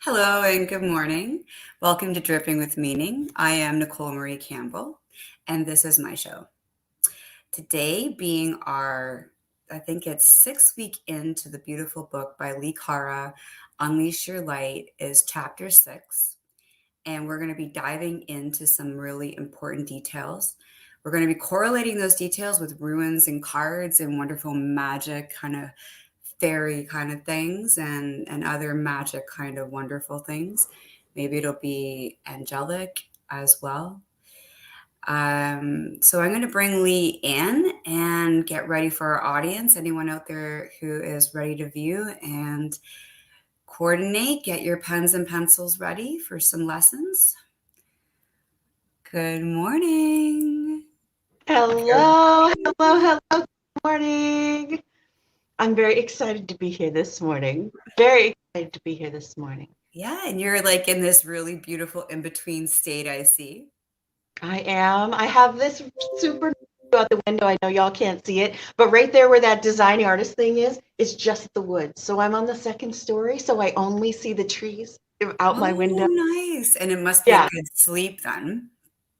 Hello and good morning. Welcome to Dripping with Meaning. I am Nicole Marie Campbell, and this is my show. Today, being I think it's 6th week into the beautiful book by Cara, Unleash Your Light, is chapter 6. And we're going to be diving into some really important details. We're going to be correlating those details with runes and cards and wonderful magic kind of fairy kind of things and other magic kind of wonderful things. Maybe it'll be angelic as well. So I'm going to bring Lee in and get ready for our audience. Anyone out there who is ready to view and coordinate, get your pens and pencils ready for some lessons. Good morning. Hello. Good morning. I'm very excited to be here this morning. Yeah, and you're like in this really beautiful in-between state, I see. I am. I have this super out the window. I know y'all can't see it, but right there where that designing artist thing is just the woods. So I'm on the second story, so I only see the trees out my window. Nice. And it must be a good sleep then.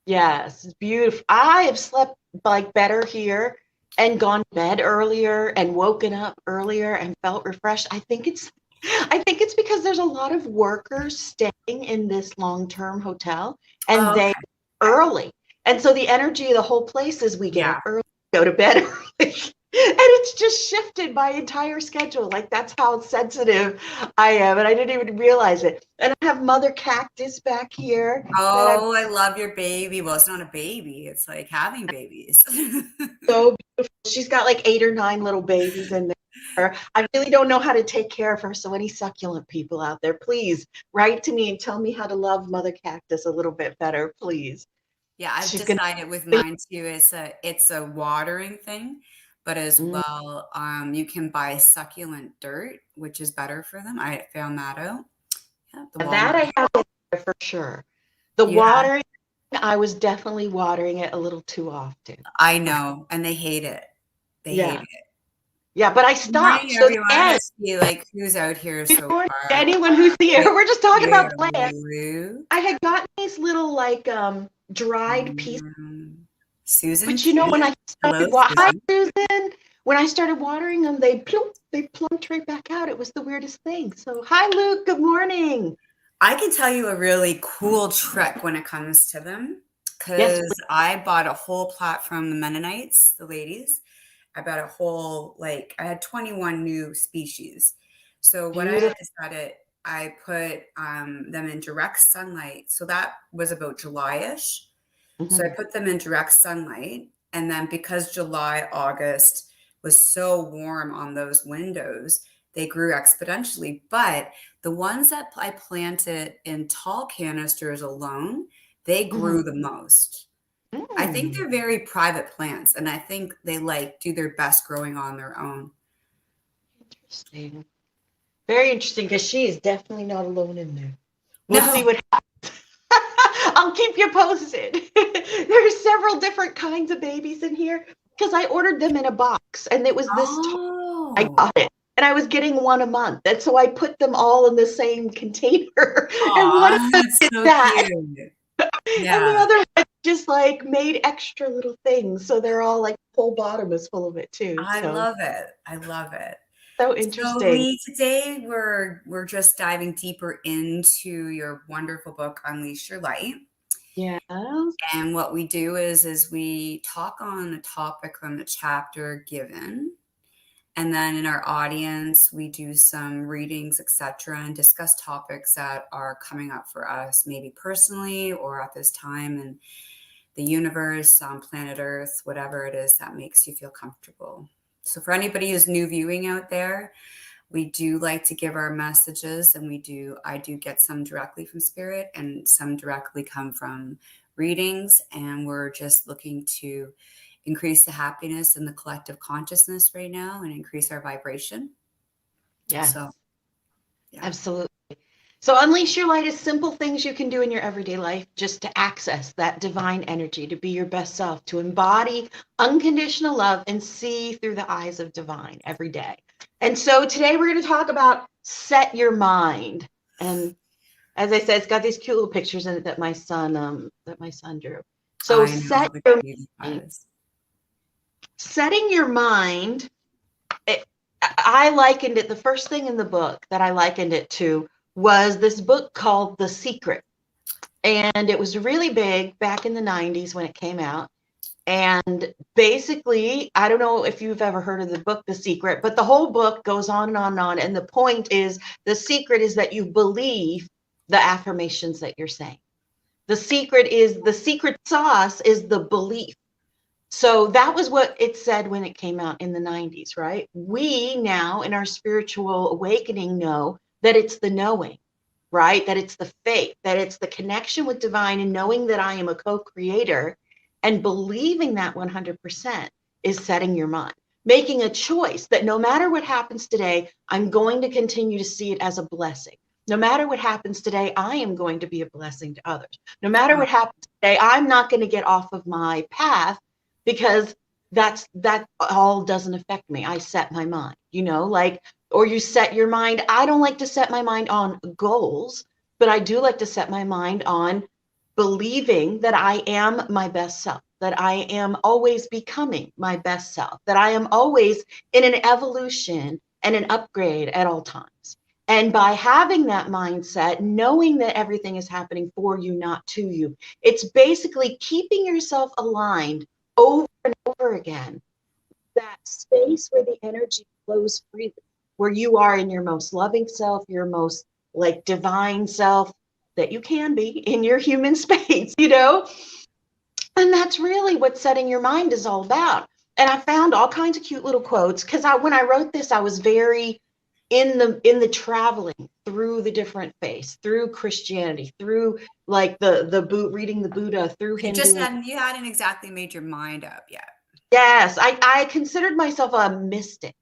Yes, it's beautiful. I have slept like better here and gone to bed earlier and woken up earlier and felt refreshed. I think it's because there's a lot of workers staying in this long-term hotel and they early. And so the energy of the whole place is we get up early, go to bed early. And it's just shifted my entire schedule. Like that's how sensitive I am. And I didn't even realize it. And I have Mother Cactus back here. Oh, I love your baby. Well, it's not a baby. It's like having babies. So beautiful. She's got like 8 or 9 little babies in there. I really don't know how to take care of her. So any succulent people out there, please write to me and tell me how to love Mother Cactus a little bit better, please. Yeah, I've decided with mine too, it's a watering thing, but as well, you can buy succulent dirt, which is better for them. I found that out. Yeah, that I have for sure. The watering, I was definitely watering it a little too often. I know, and they hate it. They hate it. Yeah, but I stopped. Good morning, everyone. Let's see, like, who's out here so far? Anyone who's here. We're just talking about plants. I had gotten these little, like, dried pieces. Susan? But you know, when I started hi, Susan. When I started watering them, they plumped right back out. It was the weirdest thing. So, hi, Luke. Good morning. I can tell you a really cool trick when it comes to them, because I bought a whole plot from the Mennonites, the ladies. I bought a whole, like, I had 21 new species. So what I had decided, I put them in direct sunlight. So that was about July-ish. So I put them in direct sunlight. And then because July, August was so warm on those windows, they grew exponentially. But the ones that I planted in tall canisters alone, they grew the most. I think they're very private plants, and I think they do their best growing on their own. Interesting. Very interesting, because she is definitely not alone in there. We'll see what happens. I'll keep you posted. There's several different kinds of babies in here because I ordered them in a box, and it was this tall. I got it. And I was getting one a month. And so I put them all in the same container. And one of them did that. Cute. Yeah. And the other one just like made extra little things. So they're all like the whole bottom is full of it too. I love it. I love it. So interesting. So Lee, today we're just diving deeper into your wonderful book, Unleash Your Light. Yeah. And what we do is we talk on a topic from the chapter given. And then in our audience, we do some readings, etc., and discuss topics that are coming up for us, maybe personally or at this time in the universe, on planet Earth, whatever it is that makes you feel comfortable. So for anybody who's new viewing out there, we do like to give our messages, and I do get some directly from Spirit and some directly come from readings, and we're just looking to increase the happiness in the collective consciousness right now and increase our vibration. Yeah. So, absolutely. So Unleash Your Light is simple things you can do in your everyday life just to access that divine energy, to be your best self, to embody unconditional love and see through the eyes of divine every day. And so today we're going to talk about set your mind. And As I said, it's got these cute little pictures in it that my son drew. So I know the cute guys. setting your mind. I likened it. The first thing in the book that I likened it to was this book called The Secret, and it was really big back in the 90s when it came out. And basically, I don't know if you've ever heard of the book The Secret, but the whole book goes on and on and on. And the point is, the secret is that you believe the affirmations that you're saying. The secret sauce is the belief. So that was what it said when it came out in the 90s, right? We now in our spiritual awakening know that it's the knowing, right? That it's the faith, that it's the connection with divine and knowing that I am a co-creator, and believing that 100% is setting your mind, making a choice that no matter what happens today, I'm going to continue to see it as a blessing. No matter what happens today, I am going to be a blessing to others. No matter what happens today, I'm not going to get off of my path, because that all doesn't affect me. I set my mind, like, or you set your mind. I don't like to set my mind on goals, but I do like to set my mind on believing that I am my best self, that I am always becoming my best self, that I am always in an evolution and an upgrade at all times. And by having that mindset, knowing that everything is happening for you, not to you, it's basically keeping yourself aligned over and over again. That space where the energy flows freely, where you are in your most loving self, your most like divine self that you can be in your human space, And that's really what setting your mind is all about. And I found all kinds of cute little quotes because when I wrote this, I was very in the traveling through the different faiths, through Christianity, through like reading the Buddha, through Hindu. You hadn't exactly made your mind up yet. Yes, I considered myself a mystic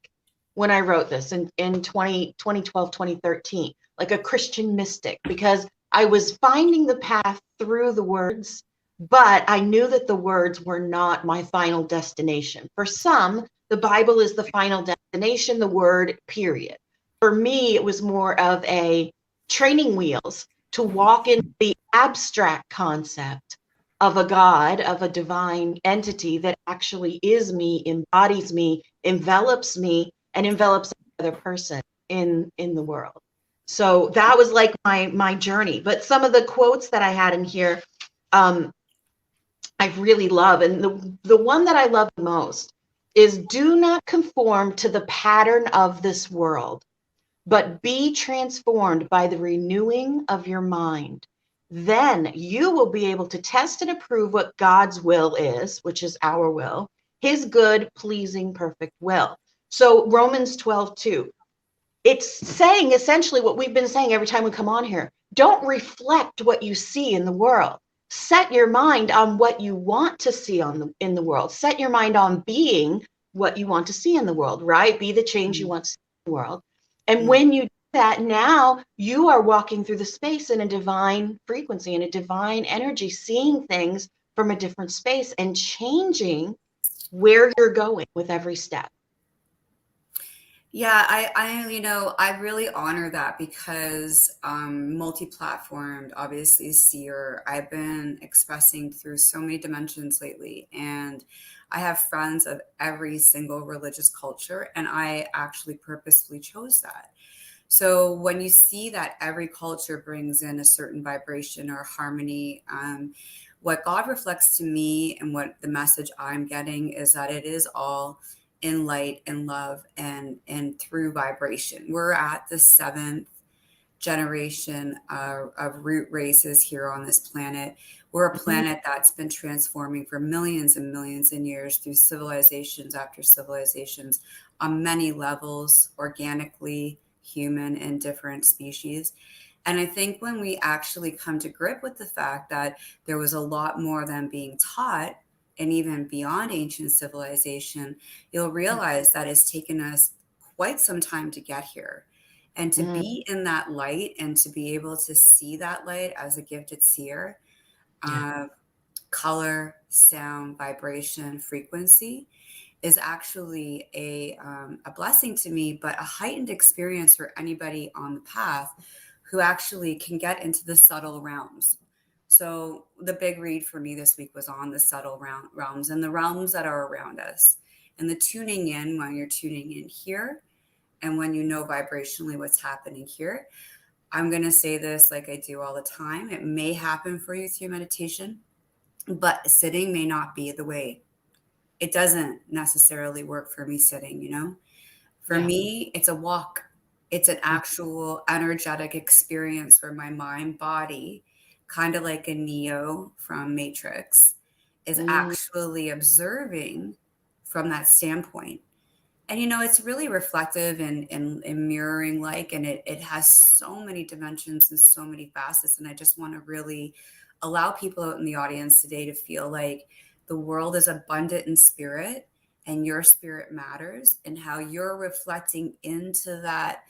when I wrote this in 2012, 2013, like a Christian mystic, because I was finding the path through the words, but I knew that the words were not my final destination. For some, the Bible is the final destination, the word, period. For me, it was more of a training wheels to walk in the abstract concept of a God, of a divine entity that actually is me, embodies me, envelops me, and envelops another person in the world. So that was like my journey. But some of the quotes that I had in here, I really love. And the one that I love the most is, do not conform to the pattern of this world, but be transformed by the renewing of your mind. Then you will be able to test and approve what God's will is, which is our will, his good, pleasing, perfect will. So Romans 12:2, it's saying essentially what we've been saying every time we come on here. Don't reflect what you see in the world. Set your mind on what you want to see in the world. Set your mind on being what you want to see in the world, right? Be the change you want to see in the world. And when you do that, now you are walking through the space in a divine frequency, in a divine energy, seeing things from a different space and changing where you're going with every step. Yeah, I really honor that because multi-platformed, obviously seer, I've been expressing through so many dimensions lately, and I have friends of every single religious culture, and I actually purposefully chose that. So when you see that every culture brings in a certain vibration or harmony, what God reflects to me and what the message I'm getting is that it is all in light and love and through vibration. We're at the seventh generation of root races here on this planet. We're a planet that's been transforming for millions and millions of years through civilizations after civilizations on many levels, organically, human, and different species. And I think when we actually come to grip with the fact that there was a lot more than being taught, and even beyond ancient civilization, you'll realize that it's taken us quite some time to get here. And to be in that light and to be able to see that light as a gifted seer of color, sound, vibration, frequency is actually a blessing to me, but a heightened experience for anybody on the path who actually can get into the subtle realms. So the big read for me this week was on the subtle realms and the realms that are around us, and the tuning in when you're tuning in here, and when you know vibrationally what's happening here. I'm going to say this like I do all the time. It may happen for you through meditation, but sitting may not be the way. It doesn't necessarily work for me sitting, you know? For Yeah. me, it's a walk. It's an actual energetic experience where my mind body, kind of like a Neo from Matrix, is Mm, actually observing from that standpoint. And you know, it's really reflective and mirroring like, and it has so many dimensions and so many facets. And I just want to really allow people out in the audience today to feel like the world is abundant in spirit, and your spirit matters, and how you're reflecting into that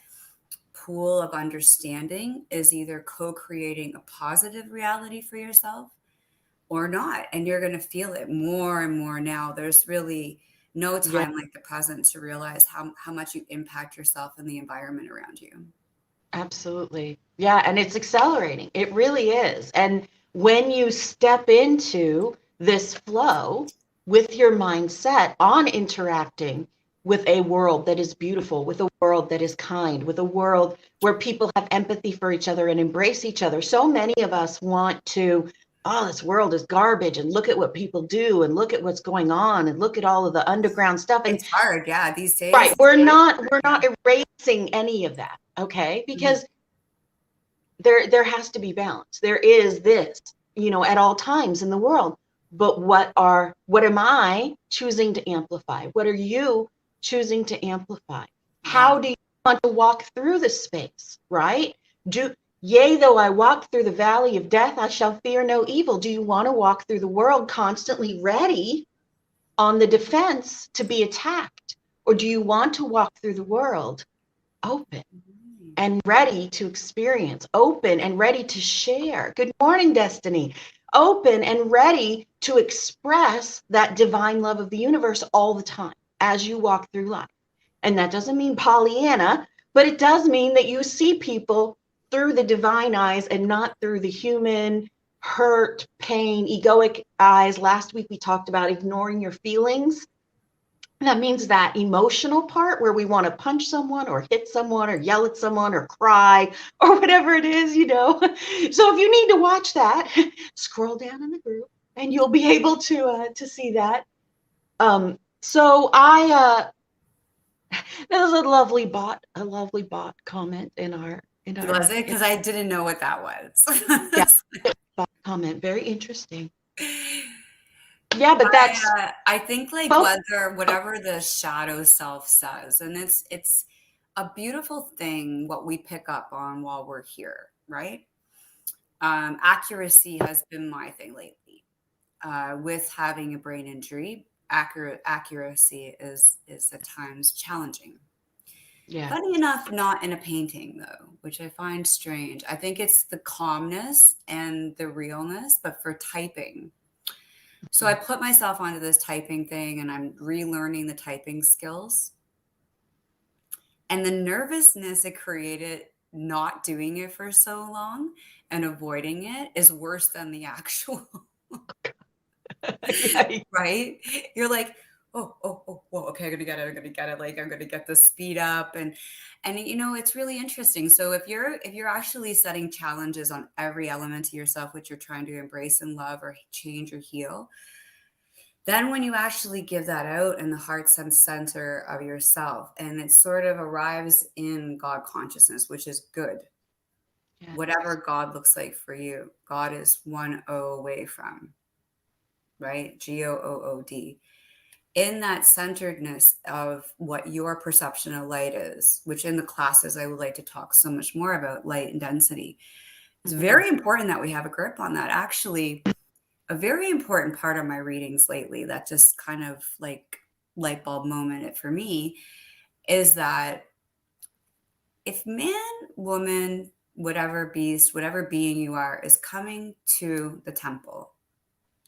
pool of understanding is either co-creating a positive reality for yourself or not. And you're going to feel it more and more now. There's really no yeah, time like the present to realize how much you impact yourself and the environment around you. absolutely. Yeah, and it's accelerating. It really is. And when you step into this flow with your mindset on interacting with a world that is beautiful, with a world that is kind, with a world where people have empathy for each other and embrace each other. So many of us want to, oh, this world is garbage, and look at what people do, and look at what's going on, and look at all of the underground stuff. And It's hard, yeah, these right, days. we're not Yeah. erasing any of that, okay? Because there has to be balance. There is this, at all times in the world. But what am I choosing to amplify? What are you choosing to amplify? Yeah. How do you want to walk through the space, right? Do Yea, though I walk through the valley of death, I shall fear no evil. Do you want to walk through the world constantly ready on the defense to be attacked? Or do you want to walk through the world open and ready to experience, open and ready to share? Good morning, Destiny. Open and ready to express that divine love of the universe all the time as you walk through life. And that doesn't mean Pollyanna, but it does mean that you see people through the divine eyes and not through the human hurt, pain, egoic eyes. Last week we talked about ignoring your feelings. That means that emotional part where we want to punch someone or hit someone or yell at someone or cry or whatever it is. So if you need to watch that, scroll down in the group and you'll be able to see that. So that was a lovely bot comment in our Was it? Because I didn't know what that yeah, was. bot comment. Very interesting. Yeah, but that's I think like both. whatever the shadow self says, and it's a beautiful thing what we pick up on while we're here, right? Accuracy has been my thing lately. With having a brain injury, accuracy is at times challenging. Yeah. Funny enough, not in a painting though, which I find strange. I think it's the calmness and the realness, but for typing. So I put myself onto this typing thing and I'm relearning the typing skills. And the nervousness it created not doing it for so long and avoiding it is worse than the actual. Yeah. Right? You're like, whoa, okay, I'm gonna get it. I'm gonna get it. Like I'm gonna get the speed up, and it's really interesting. So if you're actually setting challenges on every element of yourself, which you're trying to embrace and love or change or heal, then when you actually give that out in the heart center of yourself, and it sort of arrives in God consciousness, which is good. Yeah. Whatever God looks like for you, God is one O away from, right? GOOD. In that centeredness of what your perception of light is, which in the classes I would like to talk so much more about light and density. It's very important that we have a grip on that. Actually, a very important part of my readings lately that just kind of like light bulb moment for me is that if man, woman, whatever beast, whatever being you are is coming to the temple,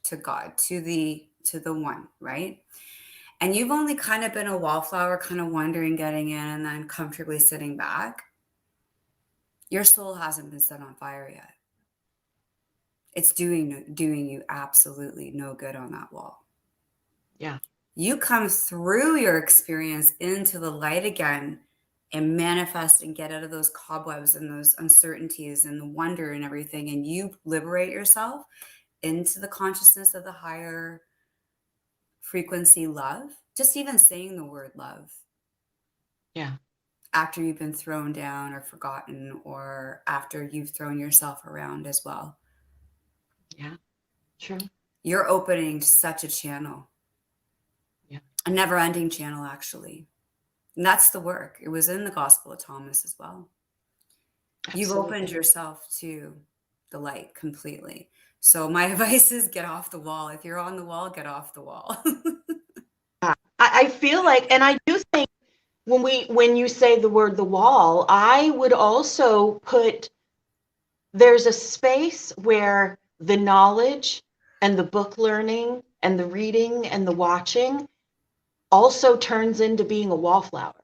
to God, to the one, right? And you've only kind of been a wallflower, kind of wondering, getting in, and then comfortably sitting back, Your soul hasn't been set on fire yet. It's doing you absolutely no good on that wall. Yeah. You come through your experience into the light again and manifest and get out of those cobwebs and those uncertainties and the wonder and everything, and you liberate yourself into the consciousness of the higher frequency love. Just even saying the word love. Yeah. After you've been thrown down or forgotten, or after you've thrown yourself around as well. Yeah. True. You're opening such a channel. Yeah. A never-ending channel, actually. And that's the work. It was in the Gospel of Thomas as well. Absolutely. You've opened yourself to the light completely. So my advice is get off the wall. If you're on the wall, get off the wall. I feel like, and I do think when you say the word the wall, I would also put, there's a space where the knowledge and the book learning and the reading and the watching also turns into being a wallflower.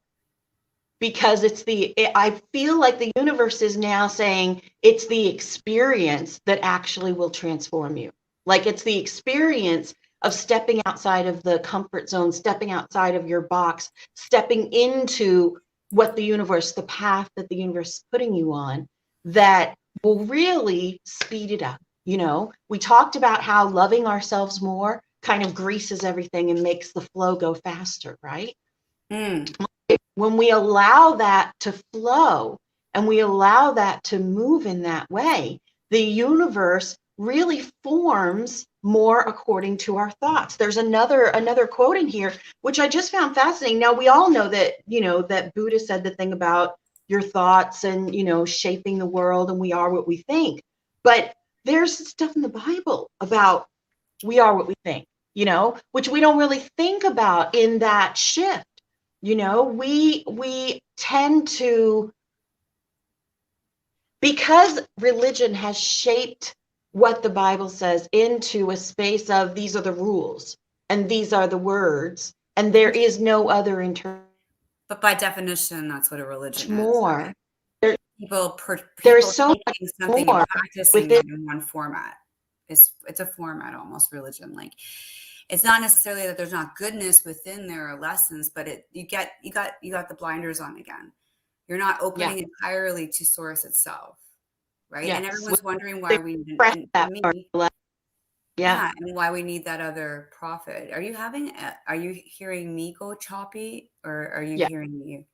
Because I feel like the universe is now saying it's the experience that actually will transform you. Like it's the experience of stepping outside of the comfort zone, stepping outside of your box, stepping into what the path that the universe is putting you on, that will really speed it up. We talked about how loving ourselves more kind of greases everything and makes the flow go faster, right? When we allow that to flow and we allow that to move in that way, the universe really forms more according to our thoughts. There's another quote in here, which I just found fascinating. Now, we all know that, that Buddha said the thing about your thoughts and, shaping the world, and we are what we think. But there's stuff in the Bible about we are what we think, which we don't really think about in that shift. We tend to, because religion has shaped what the Bible says into a space of these are the rules and these are the words and there is no other interpretation. But by definition, that's what a religion more. is. Right? People there's so much something more and practicing it in one format. It's a format almost, religion. Like, it's not necessarily that there's not goodness within there or lessons, but you got the blinders on again. You're not opening entirely to source itself, right? Yes. And everyone's wondering why we need and why we need that other prophet. Are you hearing me go choppy, or are you hearing me?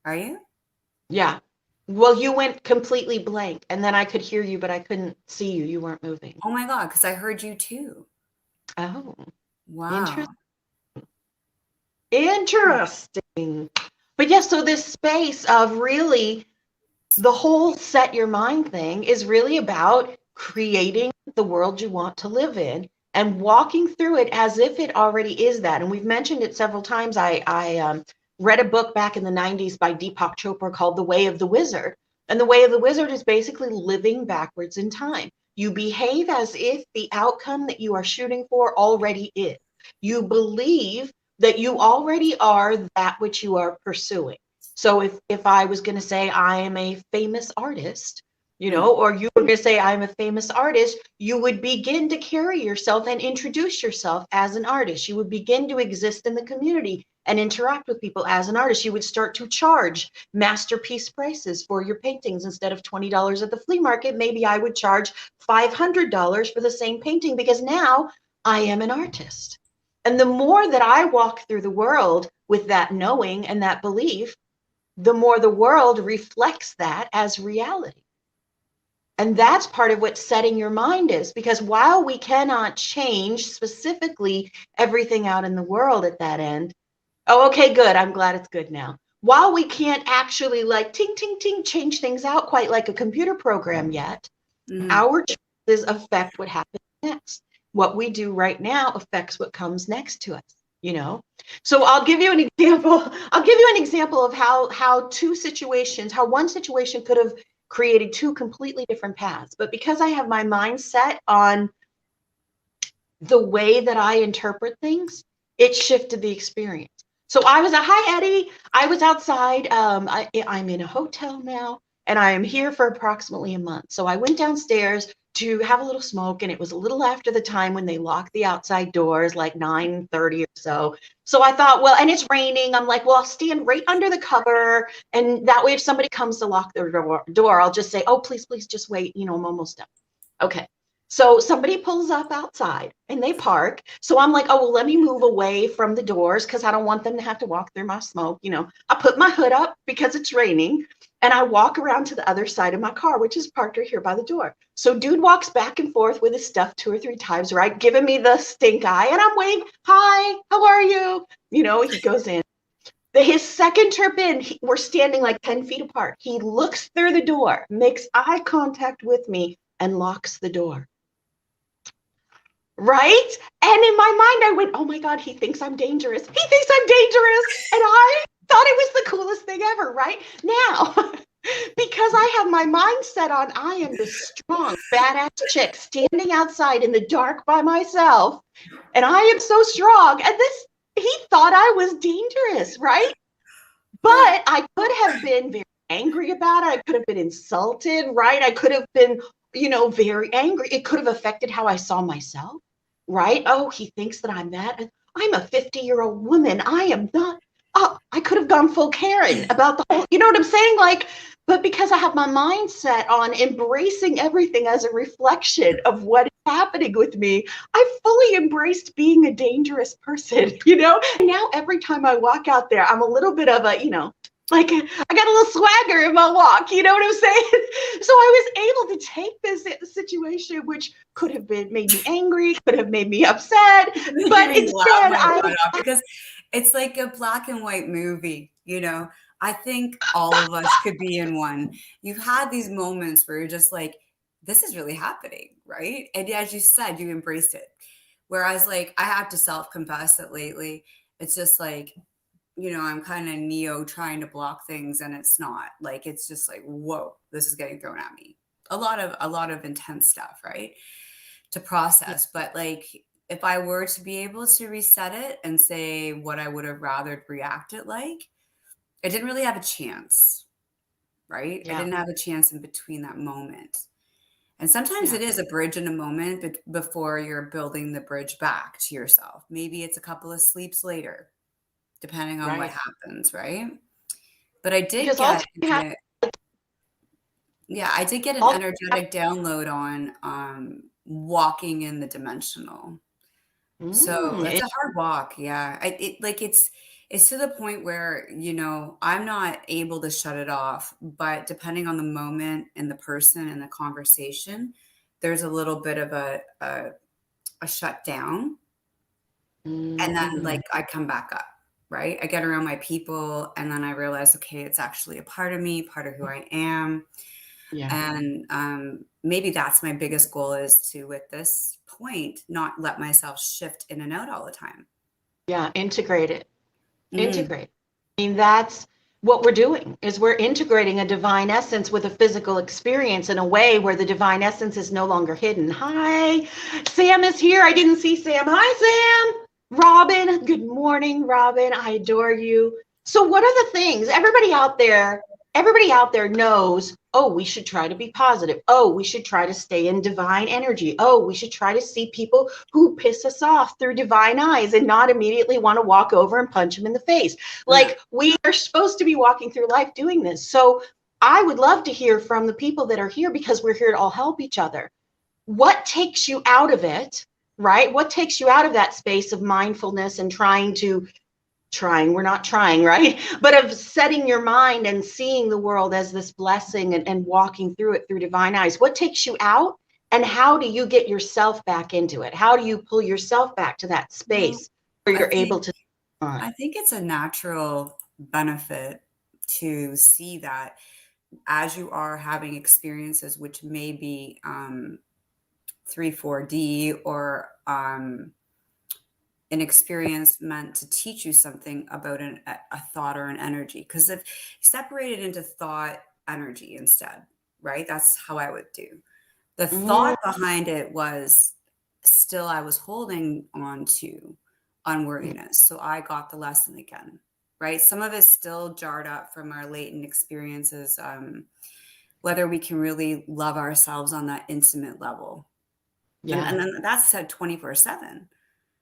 Are you? Yeah. Well, you went completely blank, and then I could hear you, but I couldn't see you. You weren't moving. Oh my God, because I heard you too. Oh. Wow. Interesting. But yes, so this space of really the whole set your mind thing is really about creating the world you want to live in and walking through it as if it already is that. And we've mentioned it several times. I read a book back in the 90s by Deepak Chopra called The Way of the Wizard. And The Way of the Wizard is basically living backwards in time. You behave as if the outcome that you are shooting for already is. You believe that you already are that which you are pursuing. So if I was going to say I am a famous artist, or you were going to say I'm a famous artist, you would begin to carry yourself and introduce yourself as an artist. You would begin to exist in the community and interact with people as an artist. You would start to charge masterpiece prices for your paintings. Instead of $20 at the flea market, maybe I would charge $500 for the same painting because now I am an artist. And the more that I walk through the world with that knowing and that belief, the more the world reflects that as reality. And that's part of what setting your mind is, because while we cannot change specifically everything out in the world at that end, oh, okay, good. I'm glad it's good now. While we can't actually like ting, ting, ting, change things out quite like a computer program yet, our choices affect what happens next. What we do right now affects what comes next to us. So I'll give you an example. Of how one situation could have created two completely different paths. But because I have my mind set on the way that I interpret things, it shifted the experience. So hi, Eddie. I was outside. I'm in a hotel now, and I am here for approximately a month. So I went downstairs to have a little smoke, and it was a little after the time when they lock the outside doors, like 9:30 or so. So I thought, well, and it's raining. I'm like, well, I'll stand right under the cover, and that way if somebody comes to lock their door, I'll just say, oh, please, please just wait. You know, I'm almost done. Okay. So somebody pulls up outside and they park. So I'm like, oh, well, let me move away from the doors because I don't want them to have to walk through my smoke. You know, I put my hood up because it's raining, and I walk around to the other side of my car, which is parked right here by the door. So dude walks back and forth with his stuff 2 or 3 times, right? Giving me the stink eye, and I'm waving, hi, how are you? You know, he goes in. His second trip in, we're standing like 10 feet apart. He looks through the door, makes eye contact with me, and locks the door. Right? And in my mind, I went, oh my God, he thinks I'm dangerous. He thinks I'm dangerous. And I thought it was the coolest thing ever, right? Now, because I have my mindset on, I am the strong, badass chick standing outside in the dark by myself, and I am so strong. And he thought I was dangerous, right? But I could have been very angry about it. I could have been insulted, right? I could have been, very angry. It could have affected how I saw myself, right? Oh, he thinks that I'm that. I'm a 50-year-old woman. I am not. Oh, I could have gone full Karen about the whole, you know what I'm saying? Like, but because I have my mindset on embracing everything as a reflection of what is happening with me, I fully embraced being a dangerous person, And now every time I walk out there, I'm a little bit of a, like I got a little swagger in my walk, you know what I'm saying? So I was able to take this situation, which could have made me angry, could have made me upset, but instead because it's like a black and white movie, I think all of us could be in one. You've had these moments where you're just like, this is really happening, right? And as you said, you embraced it. Whereas like I have to self-confess that lately, it's just like, I'm kind of Neo trying to block things, and it's not like, it's just like, whoa, this is getting thrown at me. A lot of intense stuff, right? To process. But like, if I were to be able to reset it and say what I would have rather reacted like, I didn't really have a chance, right? Yeah. I didn't have a chance in between that moment. And sometimes it is a bridge in a moment before you're building the bridge back to yourself. Maybe it's a couple of sleeps later, depending on what happens, right? But I did get I did get an energetic download on walking in the dimensional. So it's a hard walk. Yeah. It's to the point where, I'm not able to shut it off, but depending on the moment and the person and the conversation, there's a little bit of a shutdown. And then like I come back up, right? I get around my people, and then I realize, okay, it's actually a part of me, part of who I am. Yeah. And maybe that's my biggest goal, is to, at this point, not let myself shift in and out all the time. Yeah, integrate it. Integrate. I mean, that's what we're doing, is we're integrating a divine essence with a physical experience in a way where the divine essence is no longer hidden. Hi, Sam is here. I didn't see Sam. Hi, Sam. Robin, good morning, Robin. I adore you. So what are the things everybody out there knows? Oh, we should try to be positive. Oh, we should try to stay in divine energy. Oh, we should try to see people who piss us off through divine eyes and not immediately want to walk over and punch them in the face. Like, we are supposed to be walking through life doing this. So I would love to hear from the people that are here, because we're here to all help each other. What takes you out of it, right? What takes you out of that space of mindfulness and we're not trying, right? But of setting your mind and seeing the world as this blessing and walking through it through divine eyes. What takes you out, and how do you get yourself back into it? How do you pull yourself back to that space where you're able to? I think it's a natural benefit to see that as you are having experiences, which may be 3-4D, or an experience meant to teach you something about a thought or an energy. Because if you separate it into thought, energy instead, right? That's how I would do. The thought behind it was still, I was holding on to unworthiness. So I got the lesson again, right? Some of it's still jarred up from our latent experiences whether we can really love ourselves on that intimate level. And then that's said 24/7.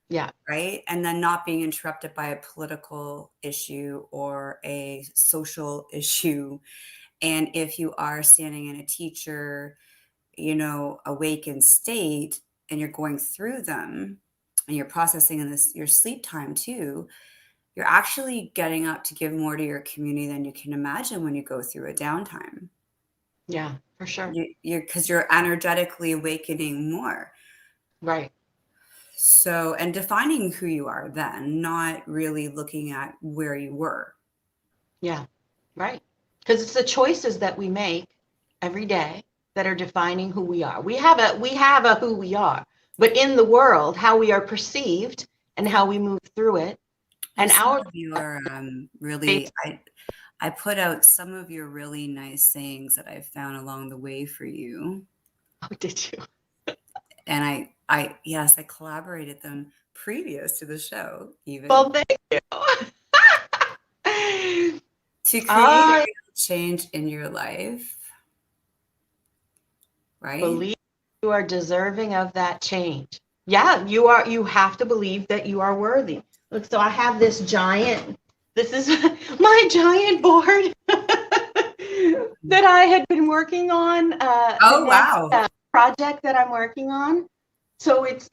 Yeah. Right? And then not being interrupted by a political issue or a social issue. And if you are standing in a teacher, awakened state and you're going through them and you're processing in this your sleep time too, you're actually getting up to give more to your community than you can imagine when you go through a downtime. Yeah, for sure. Because you're energetically awakening more. Right. So, and defining who you are then, not really looking at where you were. Yeah, right. Because it's the choices that we make every day that are defining who we are. We have a who we are, but in the world, how we are perceived and how we move through it. And some our of you are really, I put out some of your really nice sayings that I found along the way for you. Oh, did you? And yes, I collaborated them previous to the show, even. Well, thank you. To create a real change in your life, right? Believe you are deserving of that change. Yeah, you are. You have to believe that you are worthy. Look, so I have this is my giant board that I had been working on. Wow. Project that I'm working on. So it's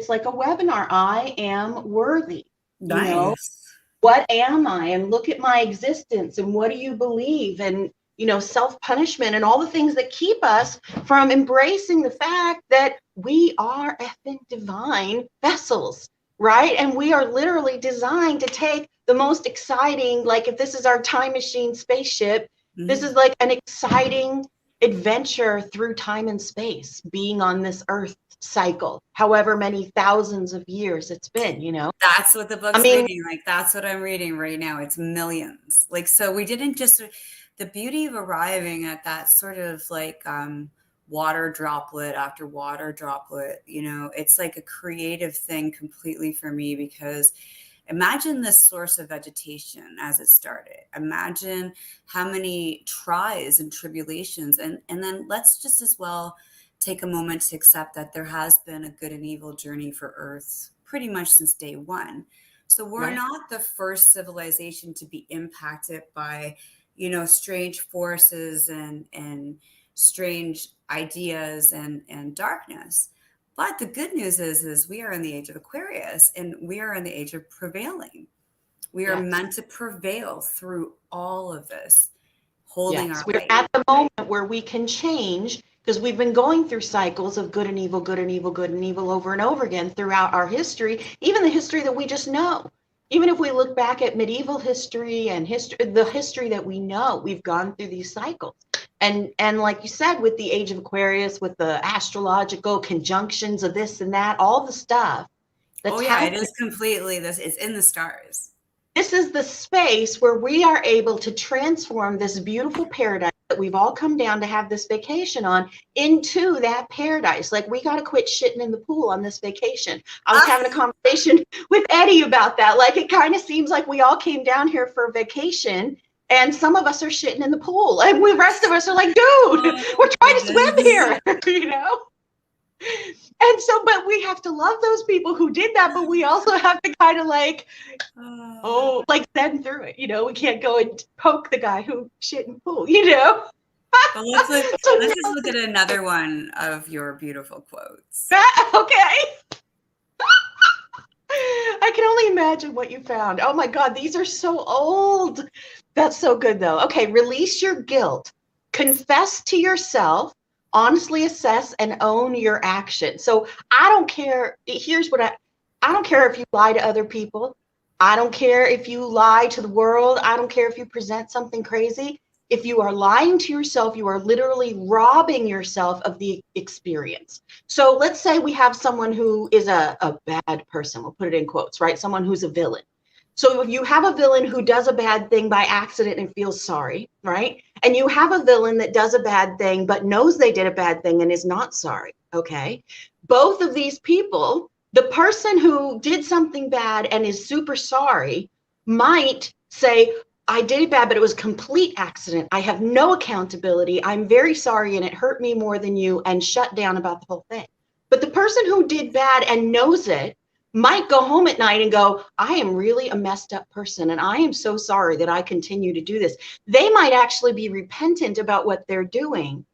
like a webinar. I am worthy. Nice. What am I? And look at my existence and what do you believe? And self-punishment and all the things that keep us from embracing the fact that we are effing divine vessels, right? And we are literally designed to take the most exciting, like if this is our time machine spaceship, this is like an exciting adventure through time and space, being on this earth cycle, however many thousands of years it's been, That's what the book's reading. Like, that's what I'm reading right now. It's millions. Like, so we didn't just, the beauty of arriving at that sort of like water droplet after water droplet, it's like a creative thing completely for me, because imagine this source of vegetation as it started. Imagine how many tries and tribulations. And then let's just as well take a moment to accept that there has been a good and evil journey for Earth pretty much since day one. So we're not the first civilization to be impacted by, strange forces and strange ideas and darkness. But the good news is we are in the age of Aquarius, and we are in the age of prevailing. We are meant to prevail through all of this, holding our we're weight. at the moment where we can change, because we've been going through cycles of good and evil, good and evil, good and evil over and over again throughout our history, even the history that we just know. Even if we look back at medieval history and the history that we know, we've gone through these cycles. And like you said, with the age of Aquarius, with the astrological conjunctions of this and that, all the stuff that's it is completely this. It's in the stars. This is the space where we are able to transform this beautiful paradise that we've all come down to have this vacation on into that paradise. Like, we got to quit shitting in the pool on this vacation. I was having a conversation with Eddie about that. Like, it kind of seems like we all came down here for a vacation, and some of us are shitting in the pool, and the rest of us are like, dude, we're trying to swim here, And so, but we have to love those people who did that, but we also have to kind of like, send through it. We can't go and poke the guy who shit in the pool, Well, let's just look at another one of your beautiful quotes. Okay. I can only imagine what you found. Oh my God, these are so old. That's so good though. Okay, release your guilt. Confess to yourself. Honestly assess and own your action. So I don't care. Here's what I don't care if you lie to other people. I don't care if you lie to the world. I don't care if you present something crazy. If you are lying to yourself, you are literally robbing yourself of the experience. So let's say we have someone who is a bad person. We'll put it in quotes, right? Someone who's a villain. So if you have a villain who does a bad thing by accident and feels sorry, right? And you have a villain that does a bad thing but knows they did a bad thing and is not sorry, okay? Both of these people, the person who did something bad and is super sorry might say, I did it bad, but it was a complete accident. I have no accountability. I'm very sorry, and it hurt me more than you, and shut down about the whole thing. But the person who did bad and knows it might go home at night and go, I am really a messed up person, and I am so sorry that I continue to do this. They might actually be repentant about what they're doing,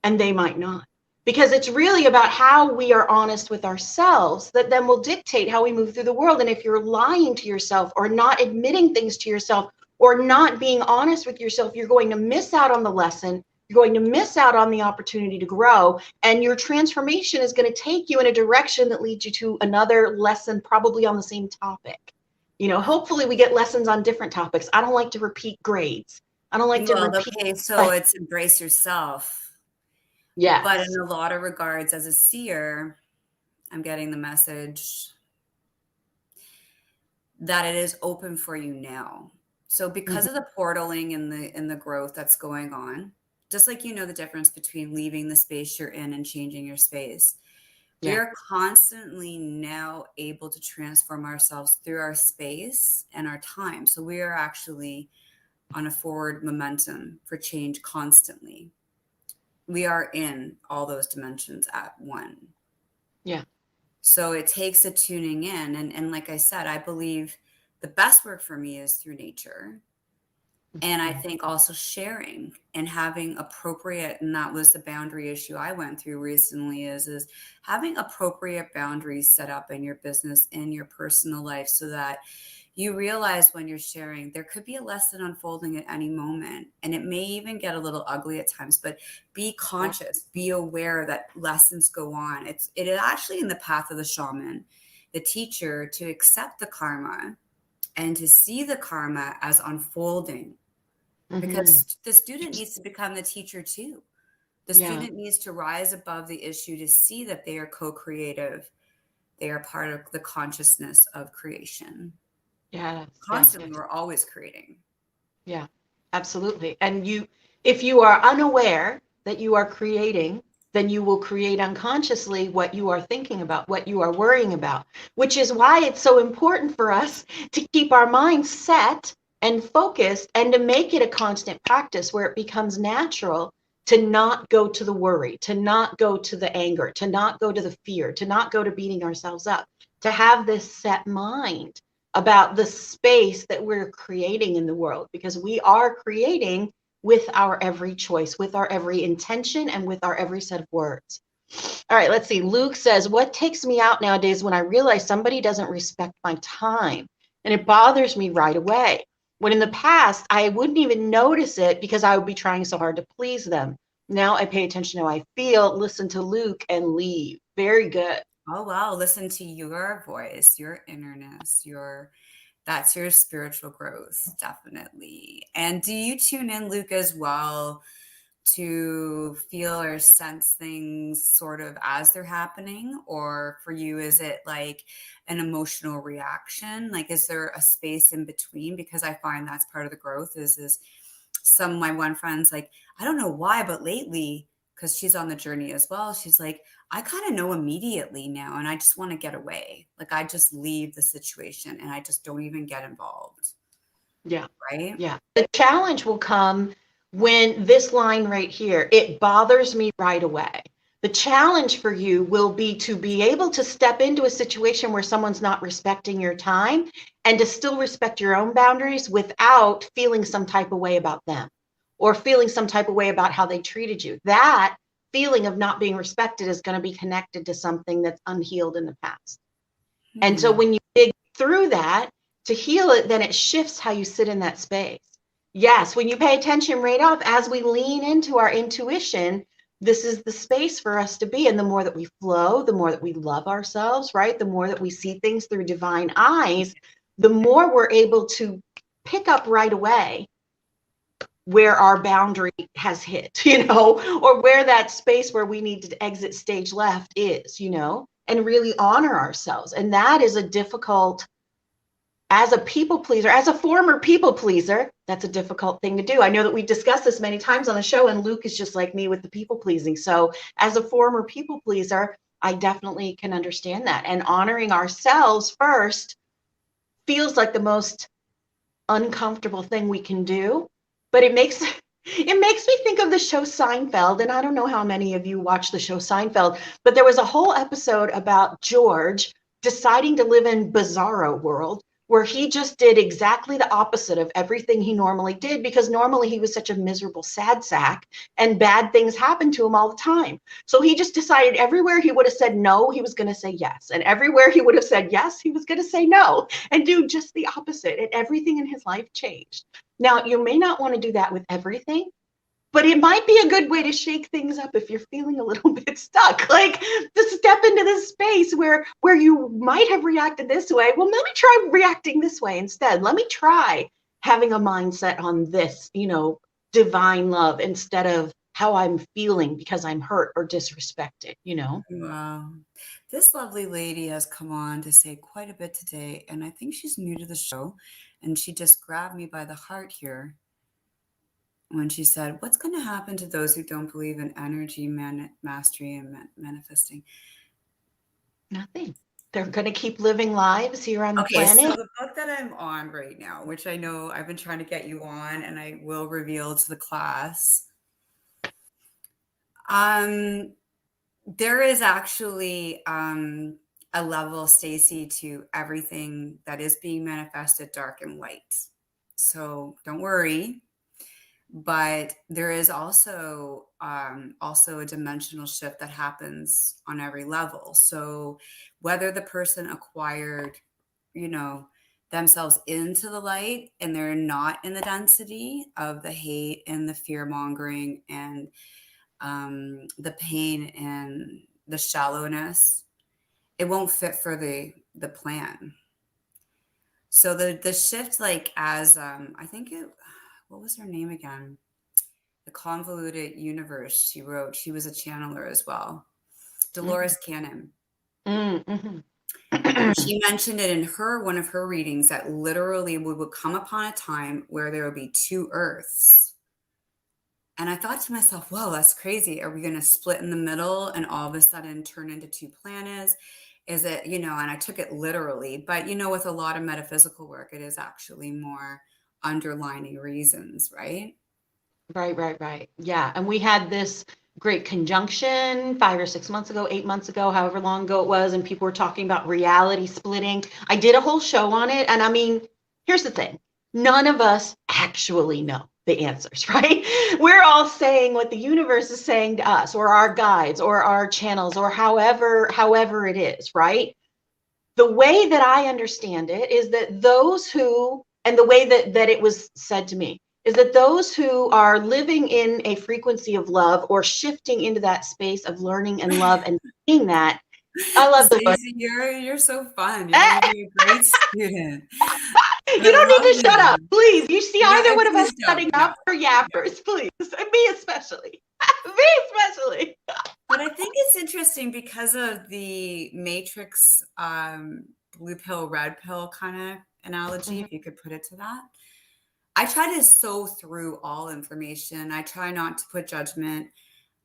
and they might not. Because it's really about how we are honest with ourselves that then will dictate how we move through the world. And if you're lying to yourself or not admitting things to yourself or not being honest with yourself, you're going to miss out on the lesson. You're going to miss out on the opportunity to grow. And your transformation is going to take you in a direction that leads you to another lesson, probably on the same topic. You know, hopefully we get lessons on different topics. I don't like to repeat grades. I don't like to repeat. Okay, so it's embrace yourself. Yeah. But in a lot of regards, as a seer, I'm getting the message that it is open for you now. So because of the portaling and the growth that's going on, just like you know the difference between leaving the space you're in and changing your space, we are constantly now able to transform ourselves through our space and our time. So we are actually on a forward momentum for change constantly. We are in all those dimensions at one. Yeah. So it takes a tuning in. And like I said, I believe the best work for me is through nature. And I think also sharing and having appropriate, and that was the boundary issue I went through recently, is having appropriate boundaries set up in your business, in your personal life, so that you realize when you're sharing, there could be a lesson unfolding at any moment. And it may even get a little ugly at times, but be conscious, be aware that lessons go on. It is actually in the path of the shaman, the teacher, to accept the karma and to see the karma as unfolding. Because the student needs to become the teacher too. The student needs to rise above the issue to see that they are co-creative. They are part of the consciousness of creation. Yeah. Constantly, we're always creating. Yeah, absolutely. And if you are unaware that you are creating, then you will create unconsciously what you are thinking about, what you are worrying about, which is why it's so important for us to keep our minds set and focused, and to make it a constant practice where it becomes natural to not go to the worry, to not go to the anger, to not go to the fear, to not go to beating ourselves up, to have this set mind about the space that we're creating in the world, because we are creating with our every choice, with our every intention, and with our every set of words. All right, let's see. Luke says, what takes me out nowadays when I realize somebody doesn't respect my time, and it bothers me right away. When in the past, I wouldn't even notice it because I would be trying so hard to please them. Now I pay attention to how I feel, listen to Luke, and leave. Very good. Oh, wow. Listen to your voice, your innerness, that's your spiritual growth, definitely. And do you tune in, Luke, as well, to feel or sense things sort of as they're happening? Or for you, is it like an emotional reaction? Like, is there a space in between? Because I find that's part of the growth is some of my one friends, like, I don't know why, but lately, because she's on the journey as well, she's like, I kind of know immediately now, and I just want to get away. Like, I just leave the situation and I just don't even get involved. Yeah. Right? Yeah. The challenge will come when this line right here, it bothers me right away. The challenge for you will be to be able to step into a situation where someone's not respecting your time, and to still respect your own boundaries without feeling some type of way about them, or feeling some type of way about how they treated you. That feeling of not being respected is going to be connected to something that's unhealed in the past. And so when you dig through that to heal it, then it shifts how you sit in that space. Yes, when you pay attention right off, as we lean into our intuition, this is the space for us to be. And the more that we flow, the more that we love ourselves, right? The more that we see things through divine eyes, the more we're able to pick up right away where our boundary has hit, or where that space where we need to exit stage left is, and really honor ourselves. And that is a difficult, as a people pleaser, as a former people pleaser, that's a difficult thing to do. I know that we discussed this many times on the show, and Luke is just like me with the people pleasing. So as a former people pleaser, I definitely can understand that. And honoring ourselves first feels like the most uncomfortable thing we can do, but it makes me think of the show Seinfeld, and I don't know how many of you watch the show Seinfeld, but there was a whole episode about George deciding to live in Bizarro World, where he just did exactly the opposite of everything he normally did, because normally he was such a miserable sad sack and bad things happened to him all the time. So he just decided everywhere he would have said no, he was going to say yes. And everywhere he would have said yes, he was going to say no and do just the opposite. And everything in his life changed. Now, you may not want to do that with everything, but it might be a good way to shake things up if you're feeling a little bit stuck, like to step into this space where you might have reacted this way. Well, let me try reacting this way instead. Let me try having a mindset on this, divine love, instead of how I'm feeling because I'm hurt or disrespected. Wow. This lovely lady has come on to say quite a bit today, and I think she's new to the show, and she just grabbed me by the heart here when she said, "What's going to happen to those who don't believe in energy, mastery, and manifesting?" Nothing. They're going to keep living lives here on the Okay, so planet. the book that I'm on right now, which I know I've been trying to get you on, and I will reveal to the class, um, there is actually a level, Stacy, to everything that is being manifested, dark and light. So don't worry. But there is also a dimensional shift that happens on every level. So whether the person acquired, you know, themselves into the light and they're not in the density of the hate and the fear mongering and the pain and the shallowness, it won't fit for the plan. So the shift, like as I think it, what was her name again? The Convoluted Universe. She was a channeler as well. Dolores Cannon. Mm-hmm. She mentioned it in one of her readings that literally we would come upon a time where there would be two Earths. And I thought to myself, whoa, that's crazy. Are we going to split in the middle and all of a sudden turn into two planets? Is it, and I took it literally, but with a lot of metaphysical work, it is actually more underlining reasons, right? Right. Yeah. And we had this great conjunction 5 or 6 months ago, 8 months ago, however long ago it was, and people were talking about reality splitting. I did a whole show on it. And I mean, here's the thing. None of us actually know the answers, right? We're all saying what the universe is saying to us, or our guides, or our channels, or however it is, right? The way that I understand it is that those who, and the way that it was said to me, is that those who are living in a frequency of love or shifting into that space of learning and love and seeing that, I love the Lord. Stacey, you're so fun. You're going to be a great student. You I don't love need to shut up, you. please. You see No, either and one of us please don't. shutting No, up or no. yappers, please. Me especially. Me especially. But I think it's interesting because of the Matrix blue pill, red pill kind of analogy, Mhm. if you could put it to that. I try to sow through all information. I try not to put judgment.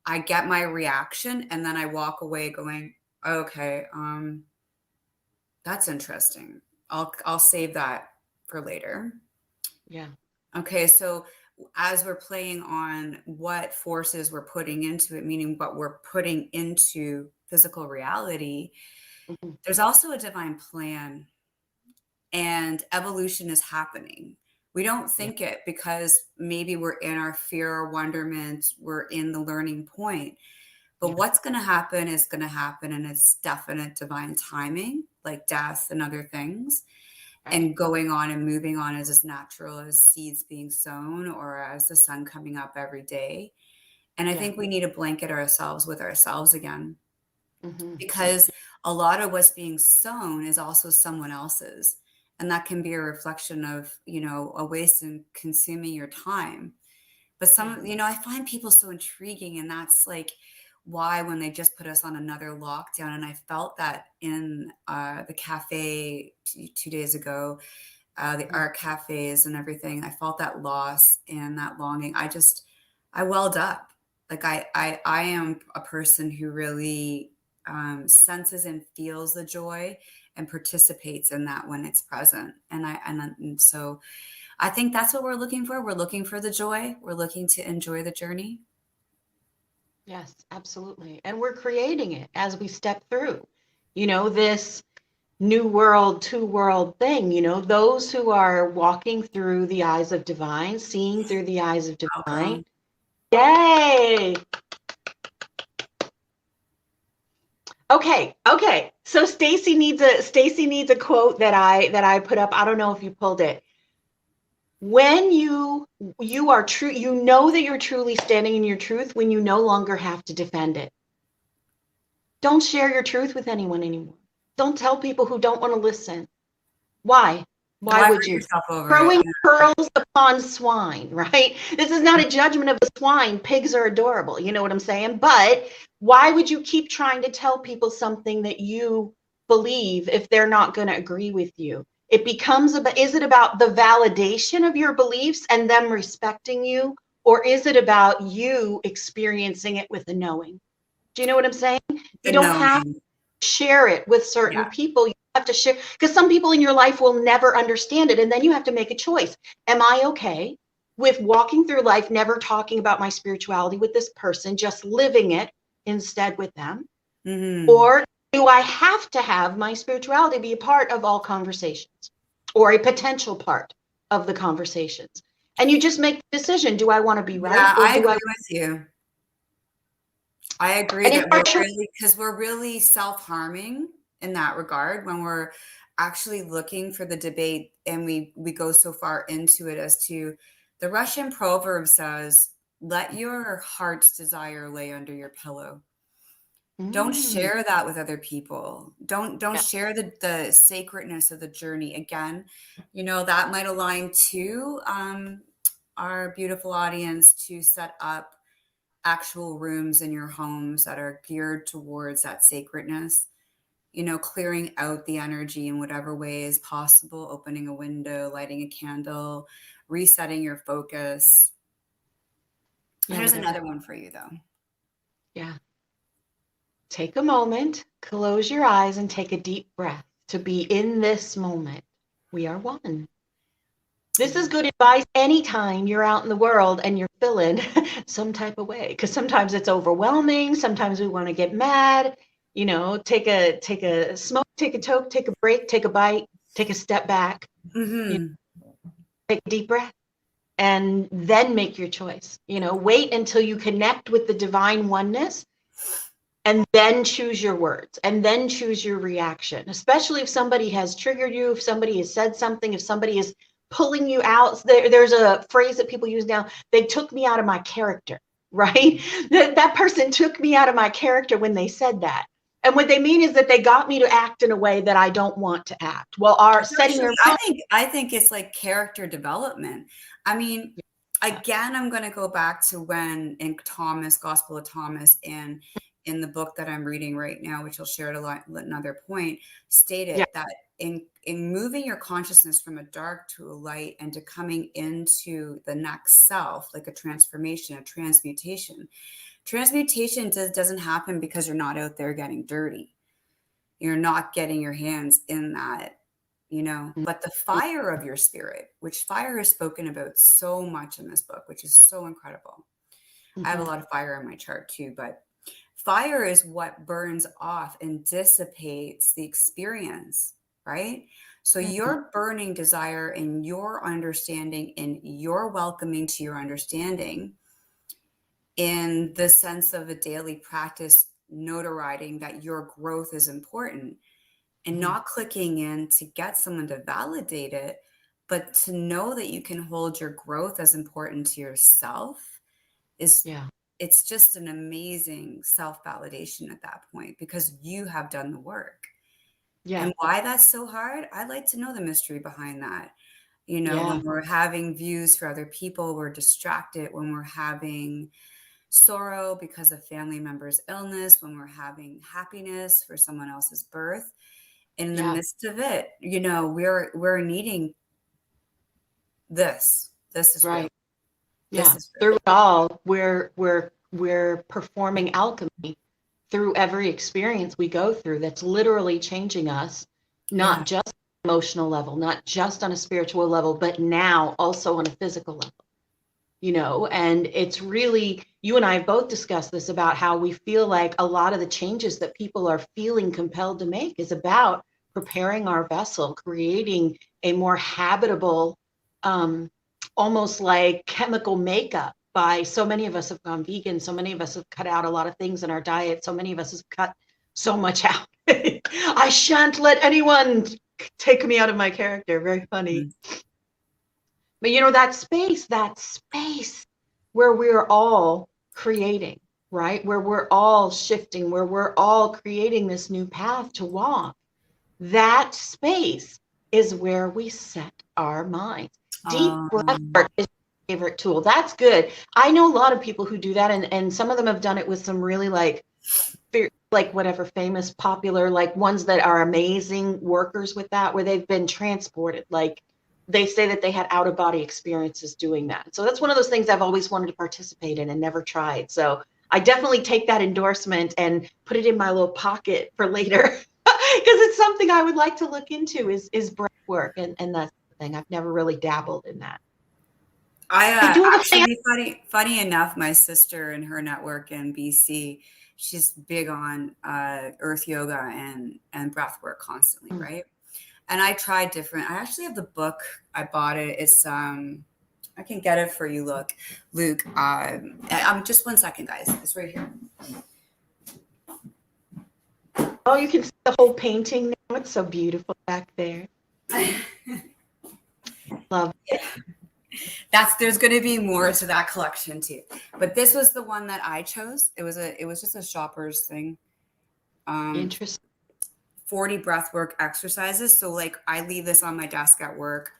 I get my reaction and then I walk away going, okay, that's interesting. I'll save that for later. Yeah. Okay, so as we're playing on what forces we're putting into it, meaning what we're putting into physical reality, Mhm. there's also a divine plan and evolution is happening. We don't Yeah. think it because maybe we're in our fear or wonderment, we're in the learning point. But Yeah. what's going to happen is going to happen, and it's definite divine timing, like death and other things. Right. And going on and moving on is as natural as seeds being sown or as the sun coming up every day. And I Yeah. think we need to blanket ourselves with ourselves again Hmm. because a lot of what's being sown is also someone else's. And that can be a reflection of, a waste in consuming your time. But Yeah. I find people so intriguing. And that's like why when they just put us on another lockdown, and I felt that in the cafe 2 days ago, the Mhm. art cafes and everything, I felt that loss and that longing. I welled up. Like I am a person who really senses and feels the joy and participates in that when it's present. And so I think that's what we're looking for. We're looking for the joy. We're looking to enjoy the journey. Yes, absolutely. And we're creating it as we step through, this new world, two world thing, those who are walking through the eyes of divine, seeing through the eyes of divine. Welcome. Yay. Okay. So Stacy needs a quote that I put up. I don't know if you pulled it. When you are true, that you're truly standing in your truth when you no longer have to defend it. Don't share your truth with anyone anymore. Don't tell people who don't want to listen. Why? Why would hurt you? yourself over Throwing it? Yeah. pearls upon swine, right? This is not a judgment of the swine. Pigs are adorable. You know what I'm saying? But why would you keep trying to tell people something that you believe if they're not going to agree with you? It becomes about, is it about the validation of your beliefs and them respecting you? Or is it about you experiencing it with a knowing? Do you know what I'm saying? You The don't have knowing. to share it with certain Yeah. people. You have to share, because some people in your life will never understand it. And then you have to make a choice. Am I okay with walking through life, never talking about my spirituality with this person, just living it instead with them? Mm-hmm. Or do I have to have my spirituality be a part of all conversations or a potential part of the conversations? And you just make the decision. Do I want to be right? Yeah, Or I do agree I? with you. I agree And if that we're really self-harming in that regard when we're actually looking for the debate, and we go so far into it as to the Russian proverb says, let your heart's desire lay under your pillow. Don't share that with other people. Don't Yeah. share the sacredness of the journey. Again, that might align to our beautiful audience to set up actual rooms in your homes that are geared towards that sacredness, clearing out the energy in whatever way is possible, opening a window, lighting a candle, resetting your focus. Yeah, Here's whatever. another one for you, though. Yeah. Take a moment, close your eyes, and take a deep breath to be in this moment. We are one. This is good advice anytime you're out in the world and you're feeling some type of way, because sometimes it's overwhelming. Sometimes we want to get mad. Take a smoke, take a toke, take a break, take a bite, take a step back, Mm-hmm. take a deep breath, and then make your choice. Wait until you connect with the divine oneness, and then choose your words, and then choose your reaction, especially if somebody has triggered you, if somebody has said something, if somebody is pulling you out. There's a phrase that people use now: they took me out of my character, right? That person took me out of my character when they said that. And what they mean is that they got me to act in a way that I don't want to act. Well, It's setting actually, your I think it's like character development. I mean, again, I'm going to go back to when in Thomas, Gospel of Thomas, and in the book that I'm reading right now, which I'll share at another point, stated that in moving your consciousness from a dark to a light and to coming into the next self, like a transformation, a transmutation. Transmutation doesn't happen because you're not out there getting dirty. You're not getting your hands in that, but the fire of your spirit, which fire is spoken about so much in this book, which is so incredible. I have a lot of fire in my chart too, but fire is what burns off and dissipates the experience, right? So your burning desire and your understanding and your welcoming to your understanding in the sense of a daily practice, notarizing that your growth is important and not clicking in to get someone to validate it, but to know that you can hold your growth as important to yourself it's just an amazing self-validation at that point because you have done the work. And why that's so hard, I'd like to know the mystery behind that. When we're having views for other people, we're distracted. When we're having sorrow because of family member's illness, when we're having happiness for someone else's birth, in the midst of it, we're needing this. This is right. real. Yeah. This is real. Through it all, we're performing alchemy through every experience we go through. That's literally changing us, not just emotional level, not just on a spiritual level, but now also on a physical level. You know, and it's really, you and I have both discussed this about how we feel like a lot of the changes that people are feeling compelled to make is about preparing our vessel, creating a more habitable, almost like chemical makeup. By so many of us have gone vegan, so many of us have cut out a lot of things in our diet, so many of us have cut so much out. I shan't let anyone take me out of my character. Very funny. Mm-hmm. But you know, that space where we're all creating, right? Where we're all shifting, where we're all creating this new path to walk. That space is where we set our minds. Deep breath work is my favorite tool. That's good. I know a lot of people who do that, and some of them have done it with some really like whatever famous, popular, like ones that are amazing workers with that, where they've been transported. Like they say that they had out of body experiences doing that. So that's one of those things I've always wanted to participate in and never tried. So I definitely take that endorsement and put it in my little pocket for later, because it's something I would like to look into is breath work. And that's the thing. I've never really dabbled in that. Funny enough, my sister and her network in BC, she's big on earth yoga and breath work constantly, right? And I tried different. I actually have the book. I bought it. It's I can get it for you. Luke. Just 1 second, guys. It's right here. Oh, you can see the whole painting now. It's so beautiful back there. Love it. There's going to be more to that collection too, but this was the one that I chose. It was just a shopper's thing. Interesting. 40 breathwork exercises. So like I leave this on my desk at work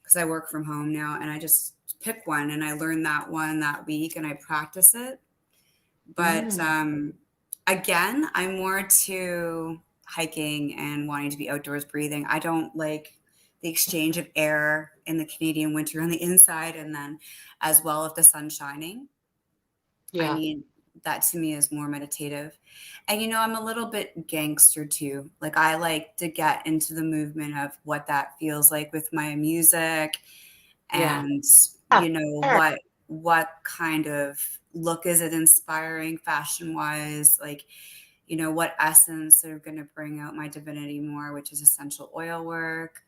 because I work from home now, and I just pick one and I learn that one that week and I practice it. But again, I'm more to hiking and wanting to be outdoors breathing. I don't like the exchange of air in the Canadian winter on the inside, and then as well if the sun's shining. Yeah. I mean, that to me is more meditative. And, you know, I'm a little bit gangster too. Like I like to get into the movement of what that feels like with my music and, you know, what kind of look is it inspiring fashion wise? Like, you know, what essence are going to bring out my divinity more, which is essential oil work,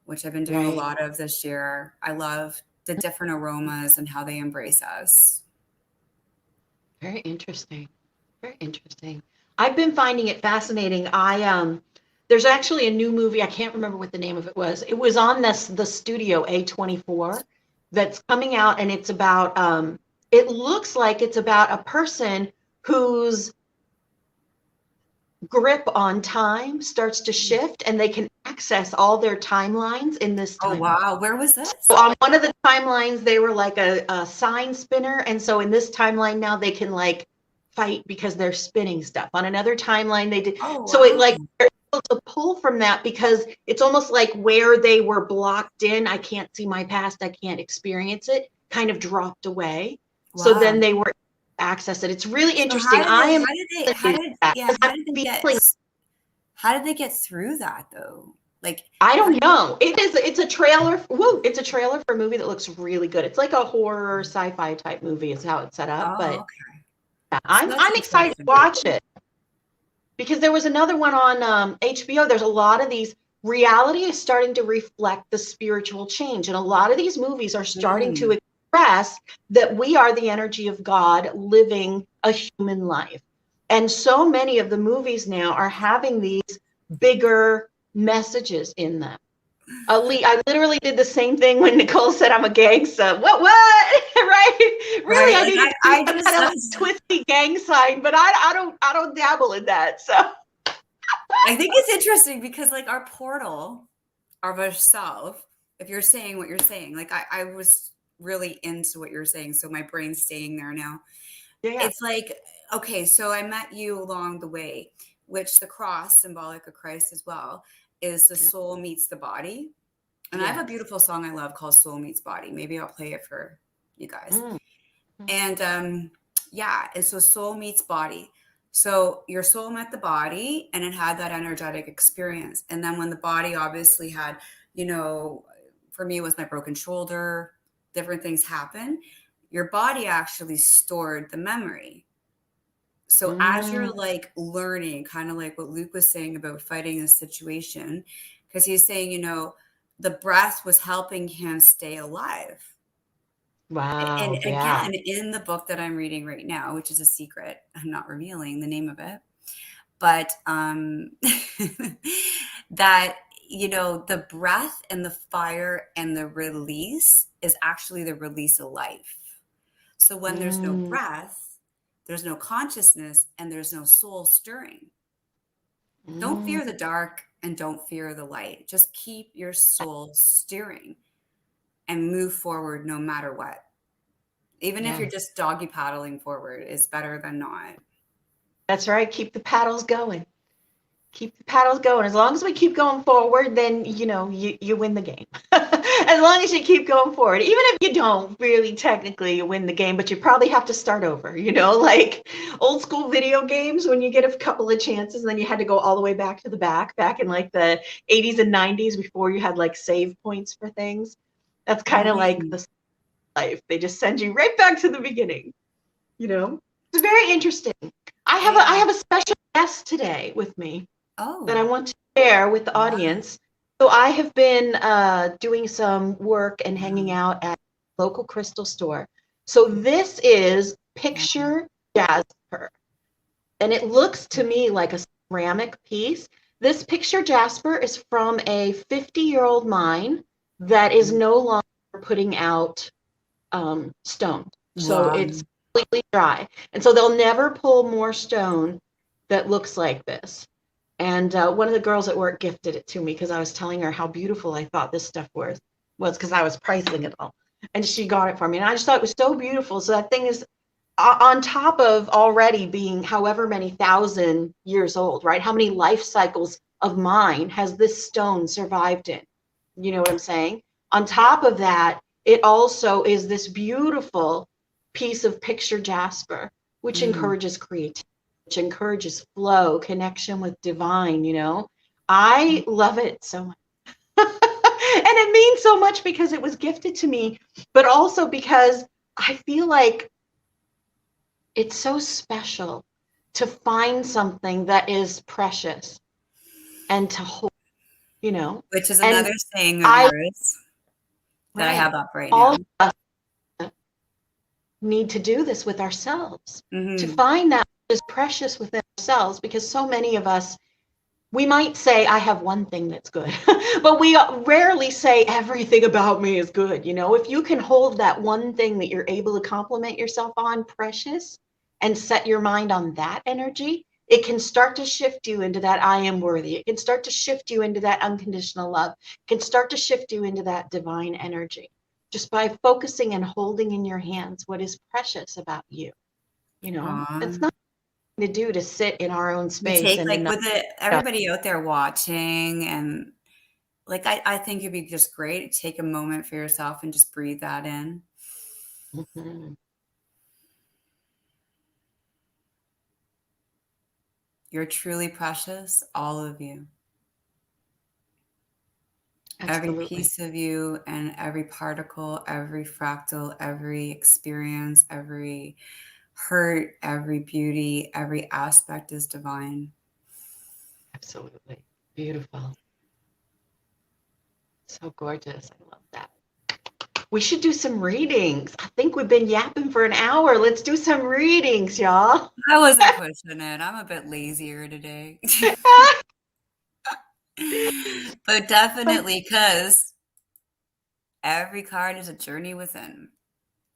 which I've been doing a lot of this year. I love the different aromas and how they embrace us. Very interesting. Very interesting. I've been finding it fascinating. There's actually a new movie. I can't remember what the name of it was. It was on the studio A24 that's coming out, and it's about, it looks like it's about a person whose grip on time starts to shift, and they can access all their timelines in this timeline. Oh, wow. Where was this? So on one of the timelines, they were like a sign spinner. And so in this timeline now, they can like fight because they're spinning stuff. On another timeline, they did. Oh, wow. So it like, they're able to pull from that because it's almost like where they were blocked in, I can't see my past, I can't experience it, kind of dropped away. Wow. So then they were access it. It's really interesting. How did they get through that though? Like I don't know. It's a trailer. Woo! It's a trailer for a movie that looks really good. It's like a horror sci-fi type movie is how it's set up. But okay. Yeah, I'm excited to watch it because there was another one on HBO. There's a lot of these. Reality is starting to reflect the spiritual change, and a lot of these movies are starting to express that we are the energy of God living a human life. And so many of the movies now are having these bigger messages in them. I literally did the same thing when Nicole said I'm a gangsta. What? Right? Really? Right. I just had a twisty gang sign, but I don't dabble in that. So I think it's interesting because like our portal of ourself, if you're saying what you're saying, like I was really into what you're saying, so my brain's staying there now. Yeah. It's like, okay, so I met you along the way, which the cross, symbolic of Christ as well, is the soul meets the body. And I have a beautiful song I love called Soul Meets Body. Maybe I'll play it for you guys. And and so soul meets body. So your soul met the body and it had that energetic experience. And then when the body obviously had, you know, for me, it was my broken shoulder, different things happen. Your body actually stored the memory. So as you're Mm, like learning, kind of like what Luke was saying about fighting a situation, because he's saying, you know, the breath was helping him stay alive. And wow, yeah. again, in the book that I'm reading right now, which is a secret, I'm not revealing the name of it, but that, you know, the breath and the fire and the release is actually the release of life. So when there's no Mm, breath, there's no consciousness and there's no soul stirring. Don't mm. fear the dark and don't fear the light. Just keep your soul steering and move forward no matter what. Even if you're Yes, just doggy paddling forward, is better than not. that's right. Keep the paddles going. Keep the paddles going. As long as we keep going forward, then you win the game. As long as you keep going forward, even if you don't really technically win the game, but you probably have to start over. Like old school video games when you get a couple of chances, and then you had to go all the way back to the back in like the 80s and 90s before you had like save points for things. That's kind of like Mm. the life. They just send you right back to the beginning. It's very interesting. I Yeah. have a special guest today with me that I Oh, want to share with the wow. audience. So I have been doing some work and hanging Wow. out at a local crystal store. So this is Wow. Picture Jasper, and it looks to me like a ceramic piece. This picture jasper is from a 50-year-old mine that is no longer putting out stone. So Wow. it's completely dry. And so they'll never pull more stone that looks like this. And one of the girls at work gifted it to me because I was telling her how beautiful I thought this stuff was because I was pricing it all. And she got it for me. And I just thought it was so beautiful. So that thing is on top of already being however many thousand years old, right? How many life cycles of mine has this stone survived in? You know what I'm saying? On top of that, it also is this beautiful piece of picture jasper, which Mm. encourages creativity, which encourages flow, connection with divine. I love it so much. And it means so much because it was gifted to me, but also because I feel like it's so special to find something that is precious and to hold, you know. Which is And another saying of I, yours that I right, have up right all now. of us need to do this with ourselves, to Hmm. find that which is precious within ourselves, because so many of us, we might say, I have one thing that's good, but we rarely say everything about me is good. If you can hold that one thing that you're able to compliment yourself on precious and set your mind on that energy, it can start to shift you into that I am worthy. It can start to shift you into that unconditional love. It can start to shift you into that divine energy just by focusing and holding in your hands what is precious about you. It's Aw. not to do to sit in our own We space take and to like not. with it, everybody out there watching, and like I think it'd be just great to take a moment for yourself and just breathe that in. Mhm. You're truly precious, all of you. Every Absolutely. piece of you and every particle, every fractal, every experience, every hurt, every beauty, every aspect is divine. Absolutely. Beautiful. So gorgeous. I love that. We should do some readings. I think we've been yapping for an hour. Let's do some readings, y'all. I wasn't pushing it. I'm a bit lazier today. But definitely because every card is a journey within.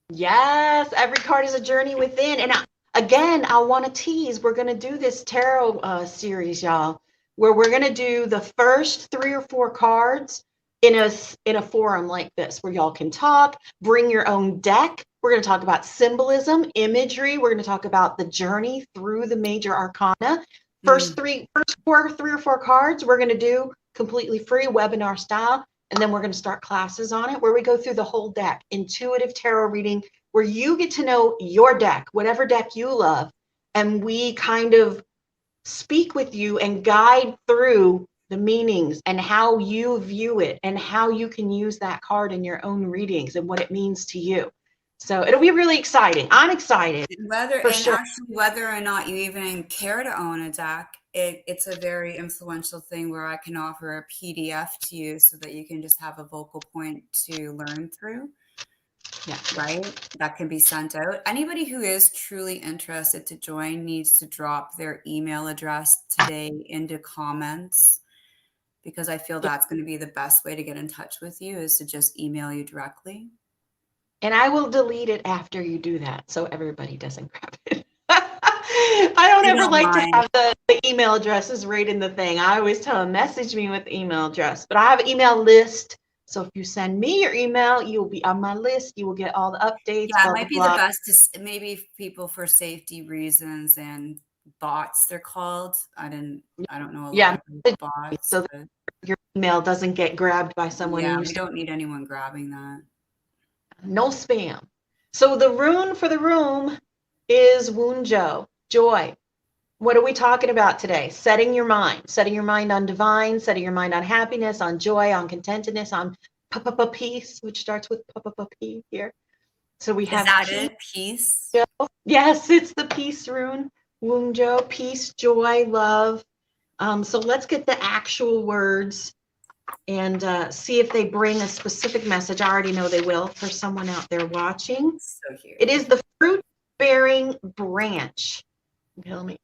Yes, every card is a journey within. And again, I want to tease. We're going to do this tarot series, y'all, where we're going to do the first 3 or 4 cards in a forum like this, where y'all can talk, bring your own deck. We're going to talk about symbolism, imagery. We're going to talk about the journey through the major arcana. Mm. First 3 or 4 cards, we're going to do completely free webinar style. And then we're going to start classes on it where we go through the whole deck, intuitive tarot reading, where you get to know your deck, whatever deck you love, and we kind of speak with you and guide through the meanings and how you view it and how you can use that card in your own readings and what it means to you. So it'll be really exciting. I'm excited for sure. Actually, whether or not you even care to own a deck, it's a very influential thing where I can offer a PDF to you so that you can just have a vocal point to learn through. Yeah. Right? That can be sent out. Anybody who is truly interested to join needs to drop their email address today into comments, because I feel that's going to be the best way to get in touch with you, is to just email you directly. And I will delete it after you do that so everybody doesn't grab it. I don't ever like to have the email addresses right in the thing. I always tell them, message me with the email address. But I have an email list. So if you send me your email, you'll be on my list. You will get all the updates. Yeah, it might be the best to maybe people for safety reasons and bots, they're called. I don't know a lot about bots. So that your email doesn't get grabbed by someone. Yeah, we don't need anyone grabbing that. No spam. So the rune for the room is Wunjo, joy. What are we talking about today? Setting your mind on divine, setting your mind on happiness, on joy, on contentedness, on peace, which starts with p here. So we have peace. Yes, it's the peace rune, Wunjo, peace, joy, love. So let's get the actual words and see if they bring a specific message. I already know they will for someone out there watching. So here. It is the fruit-bearing branch. Let me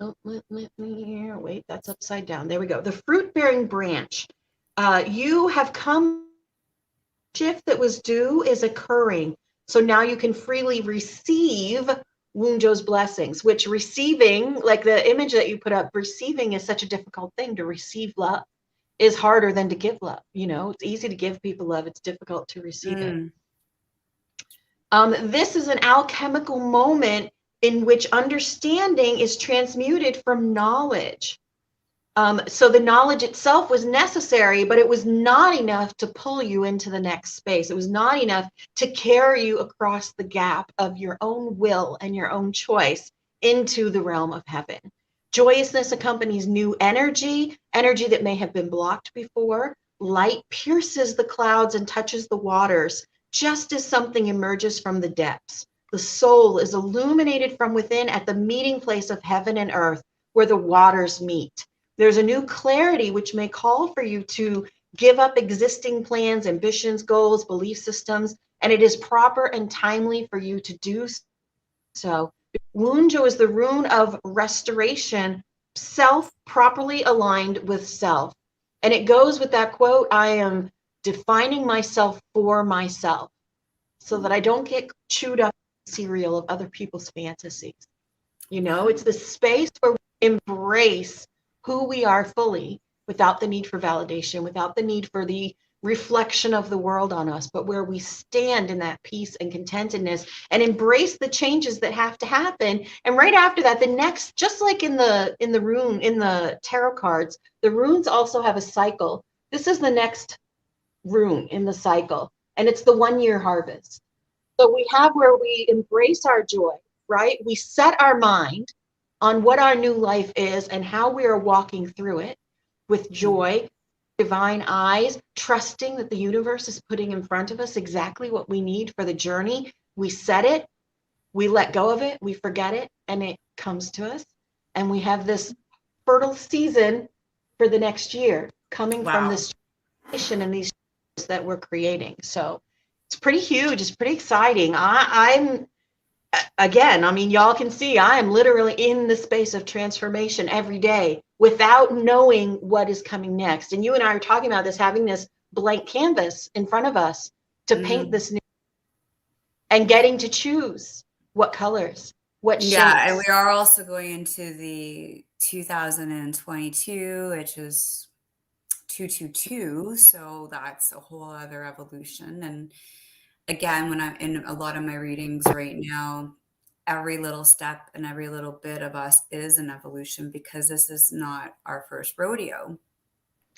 wait, that's upside down. There we go. The fruit-bearing branch. You have come, shift that was due is occurring. So now you can freely receive Wunjo's blessings, which receiving, like the image that you put up, receiving is such a difficult thing. To receive love is harder than to give love. You know, it's easy to give people love. It's difficult to receive it. This is an alchemical moment in which understanding is transmuted from knowledge. So the knowledge itself was necessary, but it was not enough to pull you into the next space. It was not enough to carry you across the gap of your own will and your own choice into the realm of heaven. Joyousness accompanies new energy, energy that may have been blocked before. Light pierces the clouds and touches the waters, just as something emerges from the depths. The soul is illuminated from within at the meeting place of heaven and earth, where the waters meet. There's a new clarity which may call for you to give up existing plans, ambitions, goals, belief systems, and it is proper and timely for you to do so. Wunjo is the rune of restoration, self properly aligned with self. And it goes with that quote, I am defining myself for myself so that I don't get chewed up in the cereal of other people's fantasies. You know, it's the space where we embrace who we are fully without the need for validation, without the need for the reflection of the world on us, but where we stand in that peace and contentedness and embrace the changes that have to happen. And right after that, the next, just like in the rune, in the tarot cards, the runes also have a cycle. This is the next rune in the cycle, and it's the 1-year harvest. So we have where we embrace our joy, right? We set our mind on what our new life is and how we are walking through it with joy, divine eyes, trusting that the universe is putting in front of us exactly what we need for the journey. We set it, we let go of it, we forget it, and it comes to us. And we have this fertile season for the next year coming from this transition and these that we're creating. So it's pretty huge. It's pretty exciting. I'm again, I mean, y'all can see I am literally in the space of transformation every day without knowing what is coming next. And you and I are talking about this, having this blank canvas in front of us to paint this new and getting to choose what colors, what shapes. Yeah, and we are also going into the 2022, which is 222. So that's a whole other evolution. And again, when I'm in a lot of my readings right now, every little step and every little bit of us is an evolution, because this is not our first rodeo.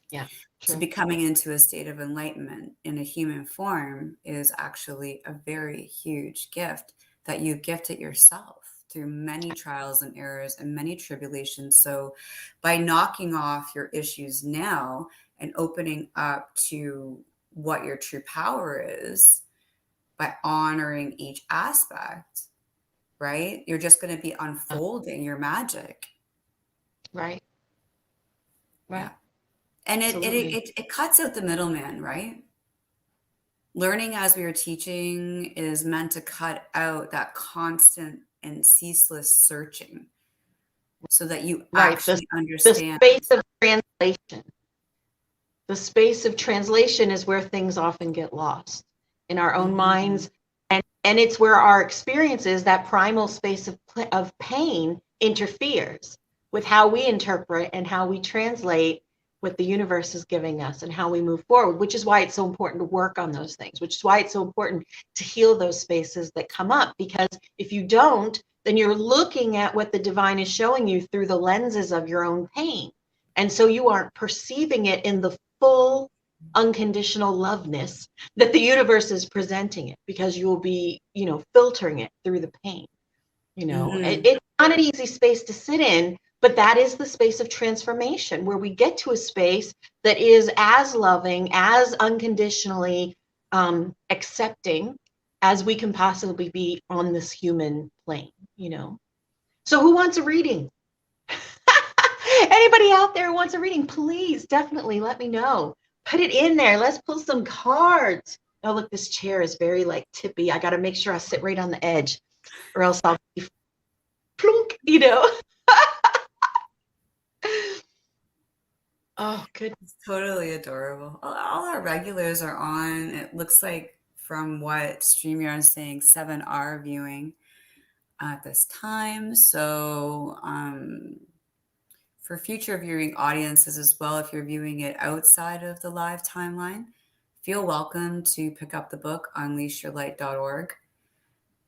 Yeah. So becoming into a state of enlightenment in a human form is actually a very huge gift that you gift it yourself. through many trials and errors and many tribulations. So by knocking off your issues now and opening up to what your true power is, by honoring each aspect, right? You're just going to be unfolding your magic. Right. Right. Yeah. And Absolutely. it cuts out the middleman, right? Learning as we are teaching is meant to cut out that constant and ceaseless searching so that you Right. actually The understand. space of translation. The space of translation is where things often get lost in our own minds. And it's where our experiences, that primal space of pain, interferes with how we interpret and how we translate what the universe is giving us and how we move forward, which is why it's so important to work on those things, which is why it's so important to heal those spaces that come up. Because if you don't, then you're looking at what the divine is showing you through the lenses of your own pain. And so you aren't perceiving it in the full unconditional loveness that the universe is presenting it, because you will be, filtering it through the pain. It's not an easy space to sit in, but that is the space of transformation, where we get to a space that is as loving, as unconditionally accepting as we can possibly be on this human plane. So who wants a reading? Anybody out there who wants a reading, please definitely let me know. Put it in there. Let's pull some cards. Oh, look, this chair is very tippy. I got to make sure I sit right on the edge, or else I'll be plunk, Oh, good. It's totally adorable. All our regulars are on. It looks like from what StreamYard is saying, 7 hour viewing at this time. So for future viewing audiences as well, if you're viewing it outside of the live timeline, feel welcome to pick up the book, unleashyourlight.org.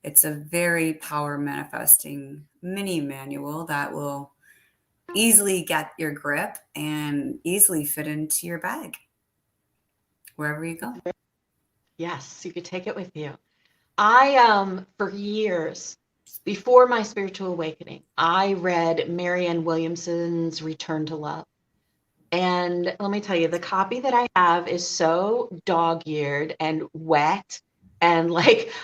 It's a very power manifesting mini manual that will easily get your grip and easily fit into your bag wherever you go. Yes, you could take it with you. I for years before my spiritual awakening, I read Marianne Williamson's Return to Love. And let me tell you, the copy that I have is so dog-eared and wet. And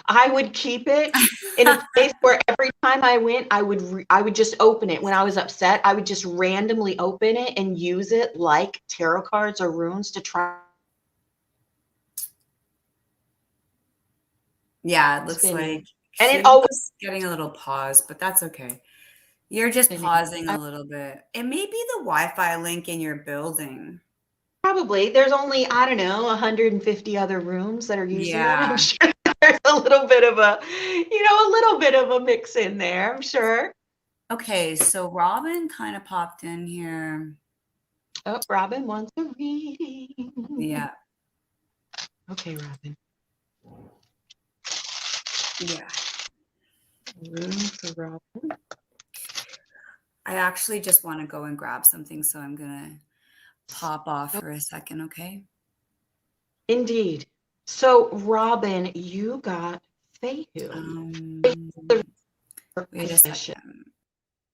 I would keep it in a place where every time I went, I would just open it. When I was upset, I would just randomly open it and use it like tarot cards or runes to try. Yeah, it looks like and it always getting a little pause, but that's okay. You're just pausing a little bit. It may be the Wi-Fi link in your building. Probably. There's only, I don't know, 150 other rooms that are using it. I'm Yeah. sure there's a little bit of a mix in there, I'm sure. Okay, so Robin kind of popped in here. Oh, Robin wants a reading. Yeah. Okay, Robin. Yeah. Room for Robin. I actually just want to go and grab something, so I'm going to pop off for a second, okay? Indeed. So, Robin, you got Feihu. Wait a second.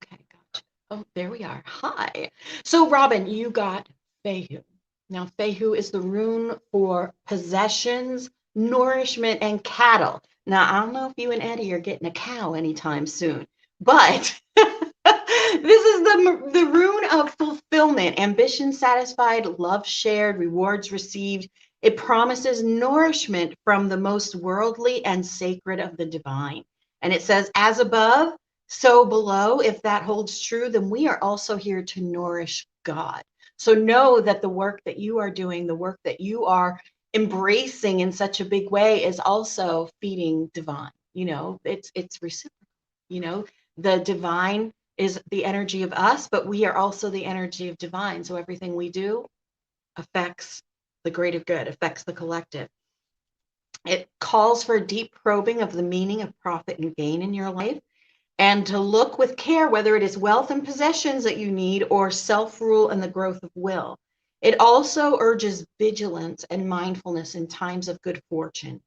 Okay, gotcha. Oh, there we are. Hi. So, Robin, you got Feihu. Now, Feihu is the rune for possessions, nourishment, and cattle. Now, I don't know if you and Eddie are getting a cow anytime soon, but this is the rune of fulfillment, ambition satisfied, love shared, rewards received. It promises nourishment from the most worldly and sacred of the divine. And it says, as above, so below. If that holds true, then we are also here to nourish God. So know that the work that you are doing, the work that you are embracing in such a big way, is also feeding divine. It's reciprocal. The divine is the energy of us, but we are also the energy of divine. So everything we do affects the greater good, affects the collective. It calls for a deep probing of the meaning of profit and gain in your life, and to look with care whether it is wealth and possessions that you need or self-rule and the growth of will. It also urges vigilance and mindfulness in times of good fortune,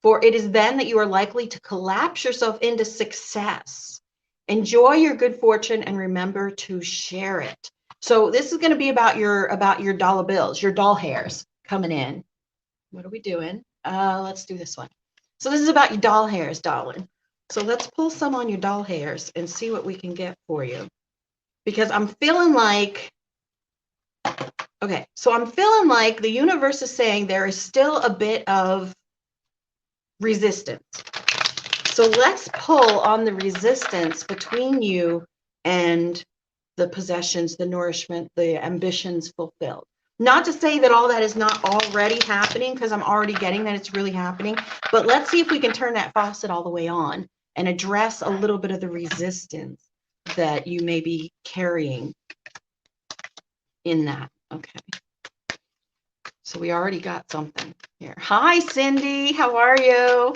for it is then that you are likely to collapse yourself into success Enjoy your good fortune and remember to share it. So this is going to be about your dollar bills, your doll hairs coming in. What are we doing? Let's do this one. So this is about your doll hairs, darling. So let's pull some on your doll hairs and see what we can get for you. Because I'm feeling like, okay, so I'm feeling like the universe is saying there is still a bit of resistance. So let's pull on the resistance between you and the possessions, the nourishment, the ambitions fulfilled. Not to say that all that is not already happening, because I'm already getting that it's really happening, but let's see if we can turn that faucet all the way on and address a little bit of the resistance that you may be carrying in that. Okay. So we already got something here. Hi, Cindy. How are you?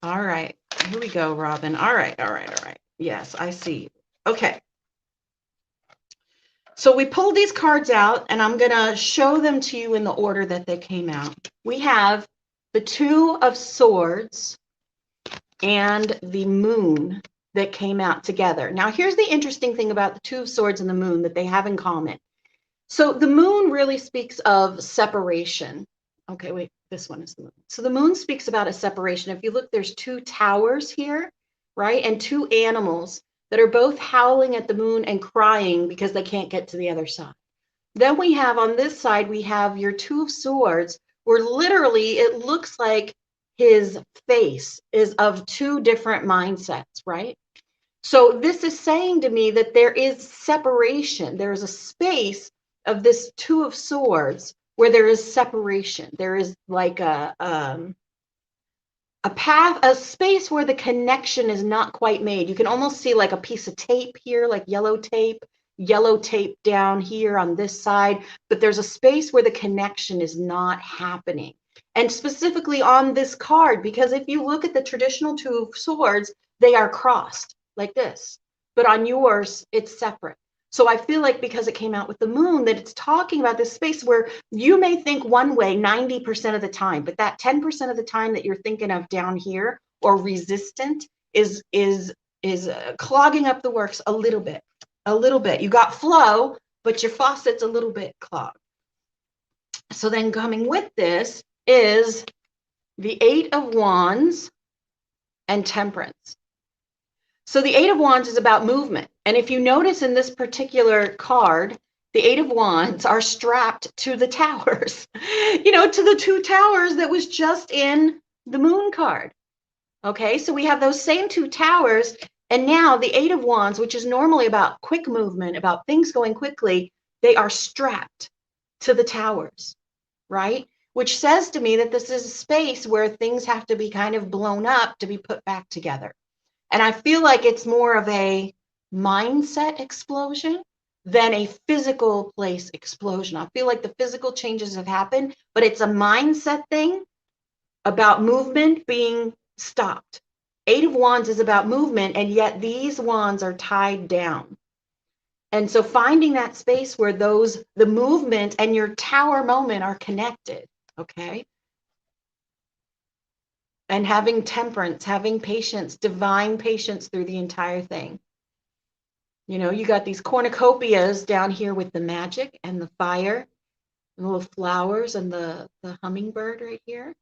All right. Here we go, Robin. All right. Yes, I see. Okay. So we pulled these cards out, and I'm going to show them to you in the order that they came out. We have the Two of Swords and the Moon that came out together. Now, here's the interesting thing about the Two of Swords and the Moon that they have in common. So the Moon really speaks of separation. Okay, wait, this one is the Moon. So the Moon speaks about a separation. If you look, there's two towers here, right? And two animals that are both howling at the moon and crying because they can't get to the other side. Then we have on this side, we have your Two of Swords, where literally it looks like his face is of two different mindsets, right? So this is saying to me that there is separation. There is a space of this Two of Swords where there is separation. There is like a path, a space where the connection is not quite made. You can almost see like a piece of tape here, like yellow tape down here on this side, but there's a space where the connection is not happening. And specifically on this card, because if you look at the traditional Two of Swords, they are crossed like this, but on yours, it's separate. So I feel like because it came out with the Moon, that it's talking about this space where you may think one way 90% of the time, but that 10% of the time that you're thinking of down here or resistant is clogging up the works a little bit. You got flow, but your faucet's a little bit clogged. So then coming with this is the Eight of Wands and Temperance. So the Eight of Wands is about movement. And if you notice in this particular card, the Eight of Wands are strapped to the towers, to the two towers that was just in the Moon card. Okay, so we have those same two towers. And now the Eight of Wands, which is normally about quick movement, about things going quickly, they are strapped to the towers, right? Which says to me that this is a space where things have to be kind of blown up to be put back together. And I feel like it's more of a mindset explosion than a physical place explosion. I feel like the physical changes have happened, but it's a mindset thing about movement being stopped. Eight of Wands is about movement, and yet these wands are tied down. And so finding that space where the movement and your tower moment are connected, okay? And having temperance, having patience, divine patience through the entire thing. You got these cornucopias down here with the magic and the fire, and the little flowers and the hummingbird right here,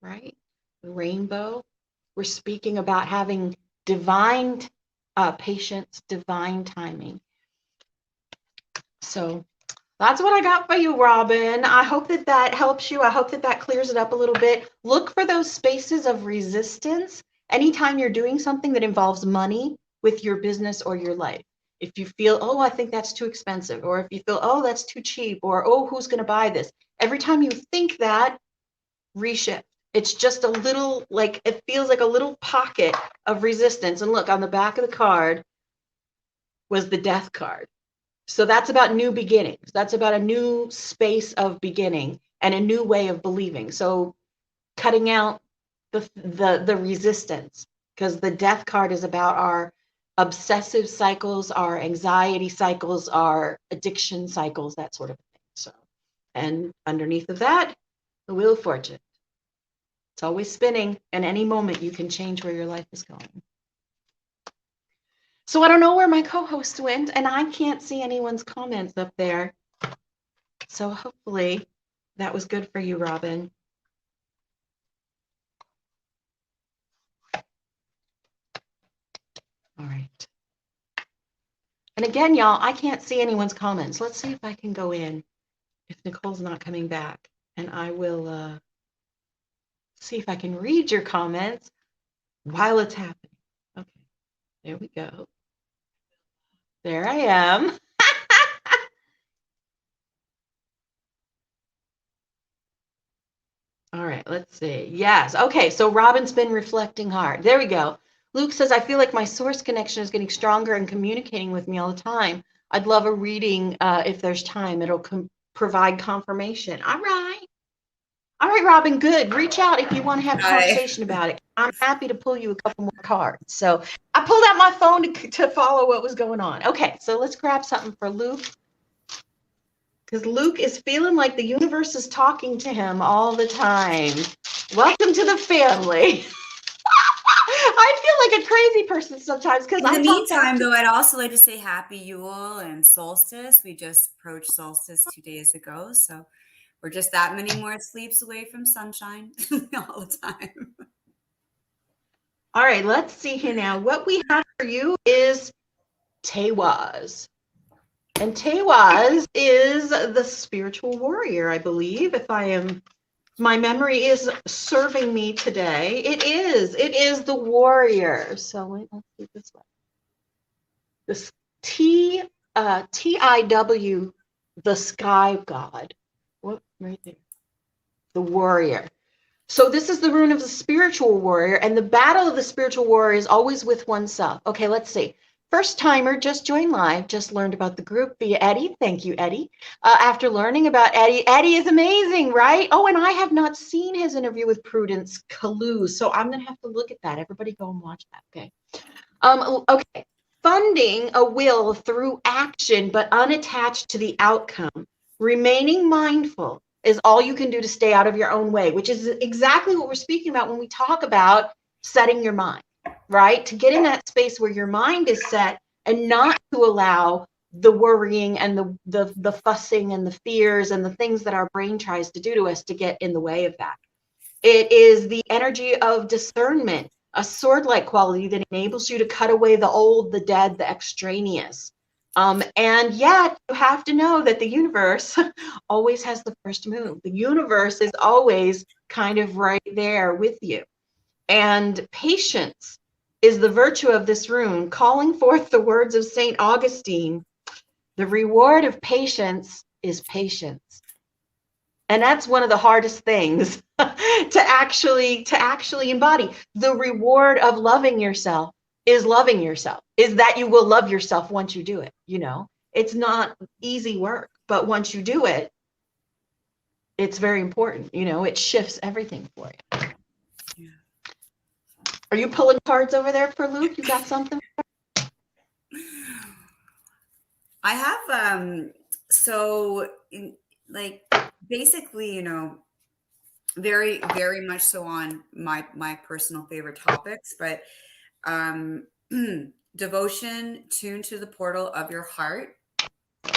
right? The rainbow. We're speaking about having divine patience, divine timing. So that's what I got for you, Robin. I hope that helps you. I hope that clears it up a little bit. Look for those spaces of resistance anytime you're doing something that involves money with your business or your life. If you feel, oh, I think that's too expensive, or if you feel, oh, that's too cheap, or, oh, who's going to buy this? Every time you think that, reshift. It's just a little, it feels like a little pocket of resistance. And look, on the back of the card was the Death card. So that's about new beginnings. That's about a new space of beginning and a new way of believing. So cutting out the resistance, because the Death card is about our obsessive cycles, our anxiety cycles, our addiction cycles, that sort of thing. So, and underneath of that, the Wheel of Fortune. It's always spinning, and any moment you can change where your life is going. So I don't know where my co-host went, and I can't see anyone's comments up there. So hopefully that was good for you, Robin. All right. And again, y'all, I can't see anyone's comments. Let's see if I can go in if Nicole's not coming back. And I will see if I can read your comments while it's happening. Okay, there we go. There I am. All right, let's see. Yes. Okay, so Robin's been reflecting hard. There we go. Luke says, I feel like my source connection is getting stronger and communicating with me all the time. I'd love a reading if there's time. It'll provide confirmation. All right. All right, Robin, good. Reach out if you want to have a conversation about it. I'm happy to pull you a couple more cards. So I pulled out my phone to follow what was going on. Okay, so let's grab something for Luke. Because Luke is feeling like the universe is talking to him all the time. Welcome to the family. I feel like a crazy person sometimes because in the meantime, though, I'd also like to say happy Yule and solstice. We just approached solstice 2 days ago, so we're just that many more sleeps away from sunshine all the time. All right, let's see here now. What we have for you is Tewaz. And Tewaz is the spiritual warrior, I believe, if my memory is serving me today. It is the warrior. So let's do this one. This T-I-W, the sky god. What, right there? The warrior. So this is the rune of the spiritual warrior, and the battle of the spiritual warrior is always with oneself. Okay, let's see. First timer, just joined live, just learned about the group via Eddie. Thank you, Eddie. After learning about Eddie, Eddie is amazing, right? Oh, and I have not seen his interview with Prudence Kalu, so I'm going to have to look at that. Everybody go and watch that, okay? Okay, funding a will through action, but unattached to the outcome. Remaining mindful is all you can do to stay out of your own way, which is exactly what we're speaking about when we talk about setting your mind. Right? To get in that space where your mind is set and not to allow the worrying and the fussing and the fears and the things that our brain tries to do to us to get in the way of that. It is the energy of discernment, a sword-like quality that enables you to cut away the old, the dead, the extraneous. And yet you have to know that the universe always has the first move. The universe is always kind of right there with you. And patience is the virtue of this rune, calling forth the words of St. Augustine. The reward of patience is patience. And that's one of the hardest things to actually embody. The reward of loving yourself, is that you will love yourself once you do it. You know, it's not easy work, but once you do it, it's very important. You know, it shifts everything for you. Yeah. Are you pulling cards over there for Luke? You got something? I have, basically, you know, very, very much so on my personal favorite topics, but devotion, tune to the portal of your heart.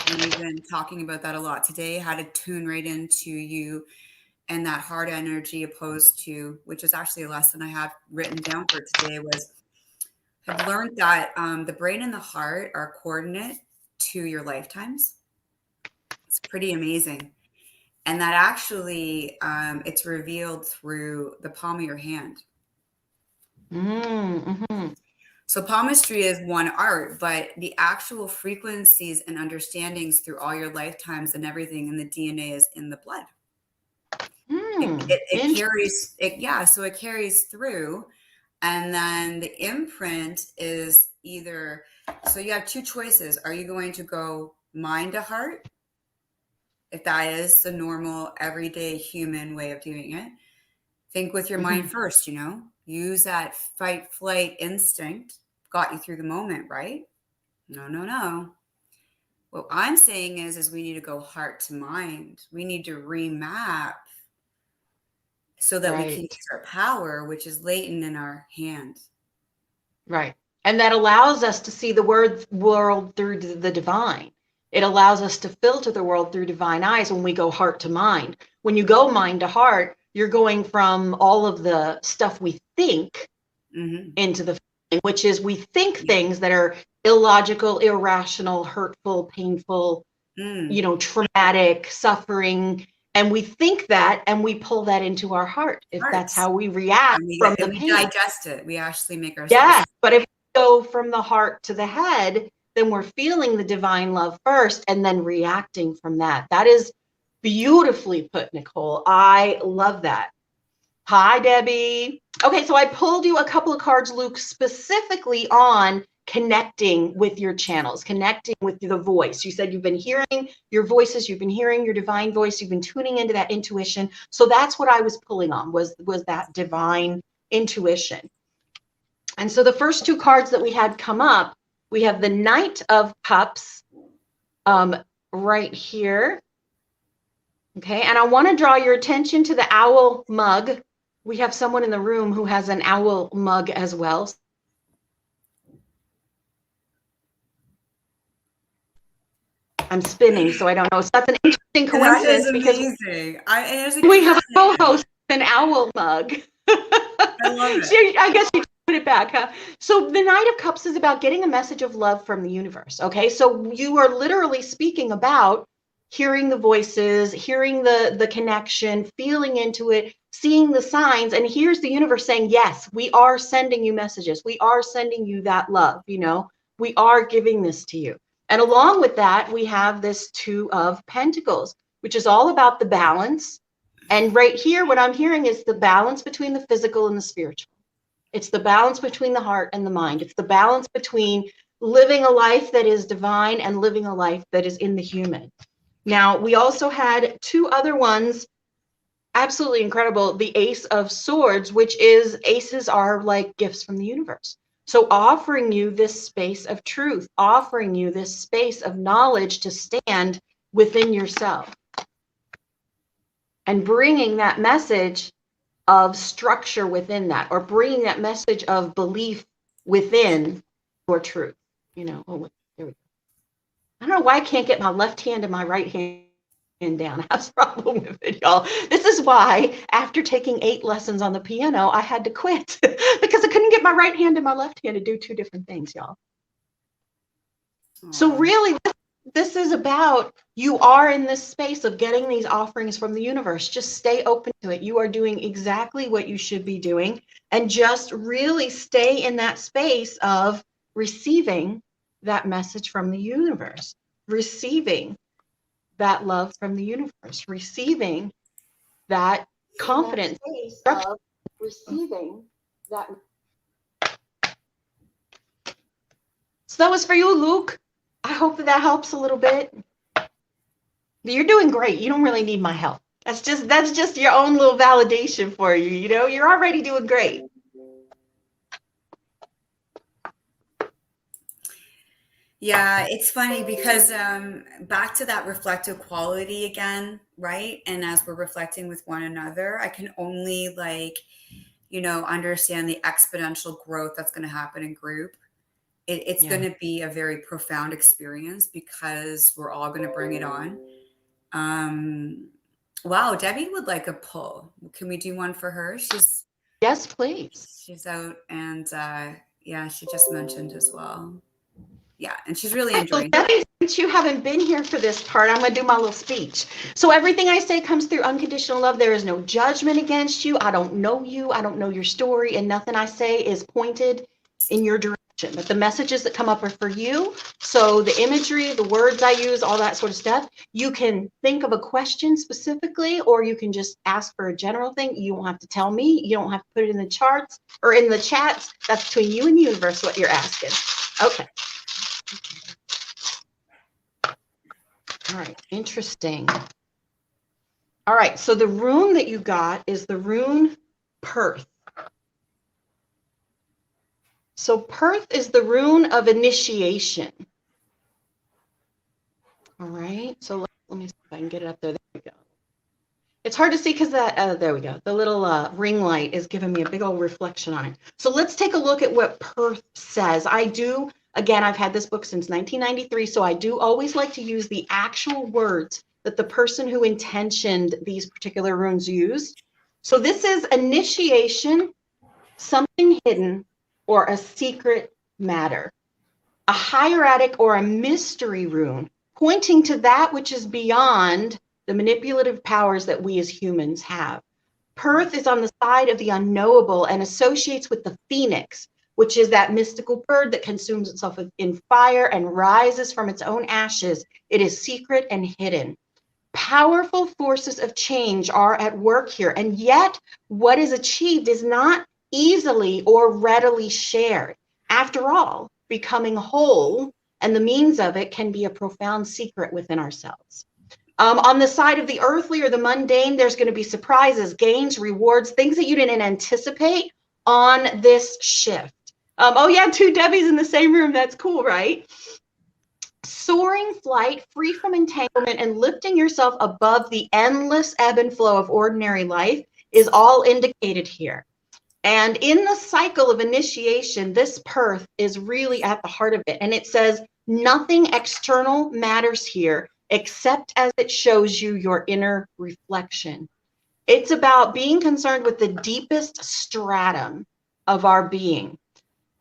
And we've been talking about that a lot today, how to tune right into you and that heart energy opposed to, which is actually a lesson I have written down for today, was I've learned that the brain and the heart are coordinate to your lifetimes. It's pretty amazing. And that actually, it's revealed through the palm of your hand. Mm-hmm. So palmistry is one art, but the actual frequencies and understandings through all your lifetimes and everything in the DNA is in the blood. It carries it, yeah. So it carries through, and then the imprint is either. So you have two choices. Are you going to go mind to heart? If that is the normal, everyday human way of doing it, think with your mind first. You know, use that fight, flight instinct. Got you through the moment, right? No. What I'm saying is we need to go heart to mind. We need to remap so that we can use our power, which is latent in our hand. Right. And that allows us to see the world through the divine. It allows us to filter the world through divine eyes when we go heart to mind. When you go mind to heart, you're going from all of the stuff we think into the feeling, which is we think things that are illogical, irrational, hurtful, painful, traumatic, suffering. And we think that, and we pull that into our heart. If that's how we react from the pain. We digest it. We actually make ourselves. Yeah, but if we go from the heart to the head, then we're feeling the divine love first and then reacting from that. That is beautifully put, Nicole. I love that. Hi, Debbie. Okay, so I pulled you a couple of cards, Luke, specifically on connecting with your channels, connecting with the voice. You said you've been hearing your voices, you've been hearing your divine voice, you've been tuning into that intuition. So that's what I was pulling on, was that divine intuition. And so the first two cards that we had come up, we have the Knight of Cups right here. Okay, and I want to draw your attention to the owl mug. We have someone in the room who has an owl mug as well. I'm spinning, so I don't know. So that's an interesting coincidence. That is amazing. Because we have a co-host with an owl mug. I love it. I guess you put it back, huh? So the Knight of Cups is about getting a message of love from the universe, okay? So you are literally speaking about hearing the voices, hearing the connection, feeling into it, seeing the signs, and here's the universe saying, yes, we are sending you messages. We are sending you that love, we are giving this to you. And along with that, we have this Two of Pentacles, which is all about the balance. And right here, what I'm hearing is the balance between the physical and the spiritual. It's the balance between the heart and the mind. It's the balance between living a life that is divine and living a life that is in the human. Now, we also had two other ones, absolutely incredible. The Ace of Swords, which is, aces are like gifts from the universe. So offering you this space of truth, offering you this space of knowledge to stand within yourself. And bringing that message of structure within that, or bringing that message of belief within your truth. Oh, there we go. I don't know why I can't get my left hand and my right hand down. I have a problem with it, y'all. This is why, after taking 8 lessons on the piano, I had to quit because I couldn't get my right hand and my left hand to do 2 different things, y'all. So really, this is about, you are in this space of getting these offerings from the universe. Just stay open to it. You are doing exactly what you should be doing, and just really stay in that space of receiving that message from the universe, receiving that love from the universe, receiving that confidence of receiving that. So that was for you, Luke. I hope that helps a little bit. You're doing great. You don't really need my help. That's just your own little validation for you. You're already doing great. Yeah, it's funny because back to that reflective quality again, right? And as we're reflecting with one another, I can only understand the exponential growth that's going to happen in group. It's going to be a very profound experience because we're all going to bring it on. Wow, Debbie would like a pull. Can we do one for her? Yes, please. She's out, and she just mentioned as well. Yeah, and she's really enjoying it. Since you haven't been here for this part, I'm going to do my little speech. So everything I say comes through unconditional love. There is no judgment against you. I don't know you. I don't know your story, and nothing I say is pointed in your direction. But the messages that come up are for you. So the imagery, the words I use, all that sort of stuff, you can think of a question specifically, or you can just ask for a general thing. You don't have to tell me. You don't have to put it in the charts or in the chats. That's between you and the universe what you're asking. Okay. All right, interesting. All right, so the rune that you got is the rune Perth. So Perth is the rune of initiation. All right, so let me see if I can get it up there. There we go. It's hard to see because that, there we go. The little ring light is giving me a big old reflection on it. So let's take a look at what Perth says. Again, I've had this book since 1993, so I do always like to use the actual words that the person who intentioned these particular runes used. So this is initiation, something hidden, or a secret matter. A hieratic or a mystery rune, pointing to that which is beyond the manipulative powers that we as humans have. Perth is on the side of the unknowable and associates with the phoenix, which is that mystical bird that consumes itself in fire and rises from its own ashes. It is secret and hidden. Powerful forces of change are at work here, and yet what is achieved is not easily or readily shared. After all, becoming whole and the means of it can be a profound secret within ourselves. On the side of the earthly or the mundane, there's going to be surprises, gains, rewards, things that you didn't anticipate on this shift. Oh yeah, two Debbies in the same room. That's cool, right? Soaring flight, free from entanglement and lifting yourself above the endless ebb and flow of ordinary life is all indicated here. And in the cycle of initiation, this Perth is really at the heart of it. And it says, nothing external matters here except as it shows you your inner reflection. It's about being concerned with the deepest stratum of our being.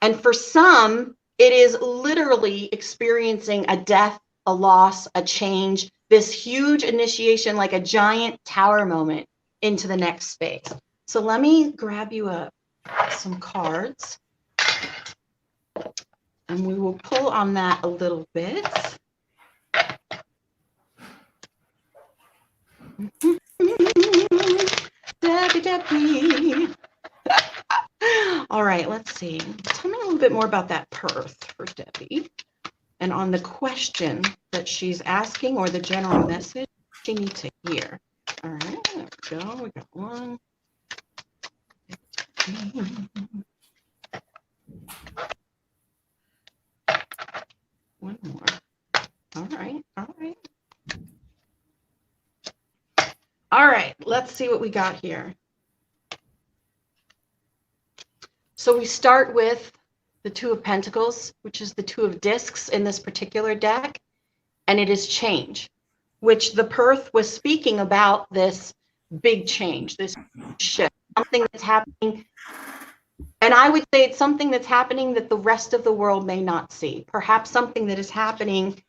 And for some, it is literally experiencing a death, a loss, a change, this huge initiation, like a giant tower moment into the next space. So let me grab you some cards, and we will pull on that a little bit. Debbie. All right, let's see. Tell me a little bit more about that Perth for Debbie, and on the question that she's asking or the general message she needs to hear. All right, there we go. We got one. One more. All right, all right. All right, let's see what we got here. So we start with the Two of Pentacles, which is the Two of Discs in this particular deck, and it is change, which the Perth was speaking about, this big change, this shift, something that's happening. And I would say it's something that's happening that the rest of the world may not see. Perhaps something that is happening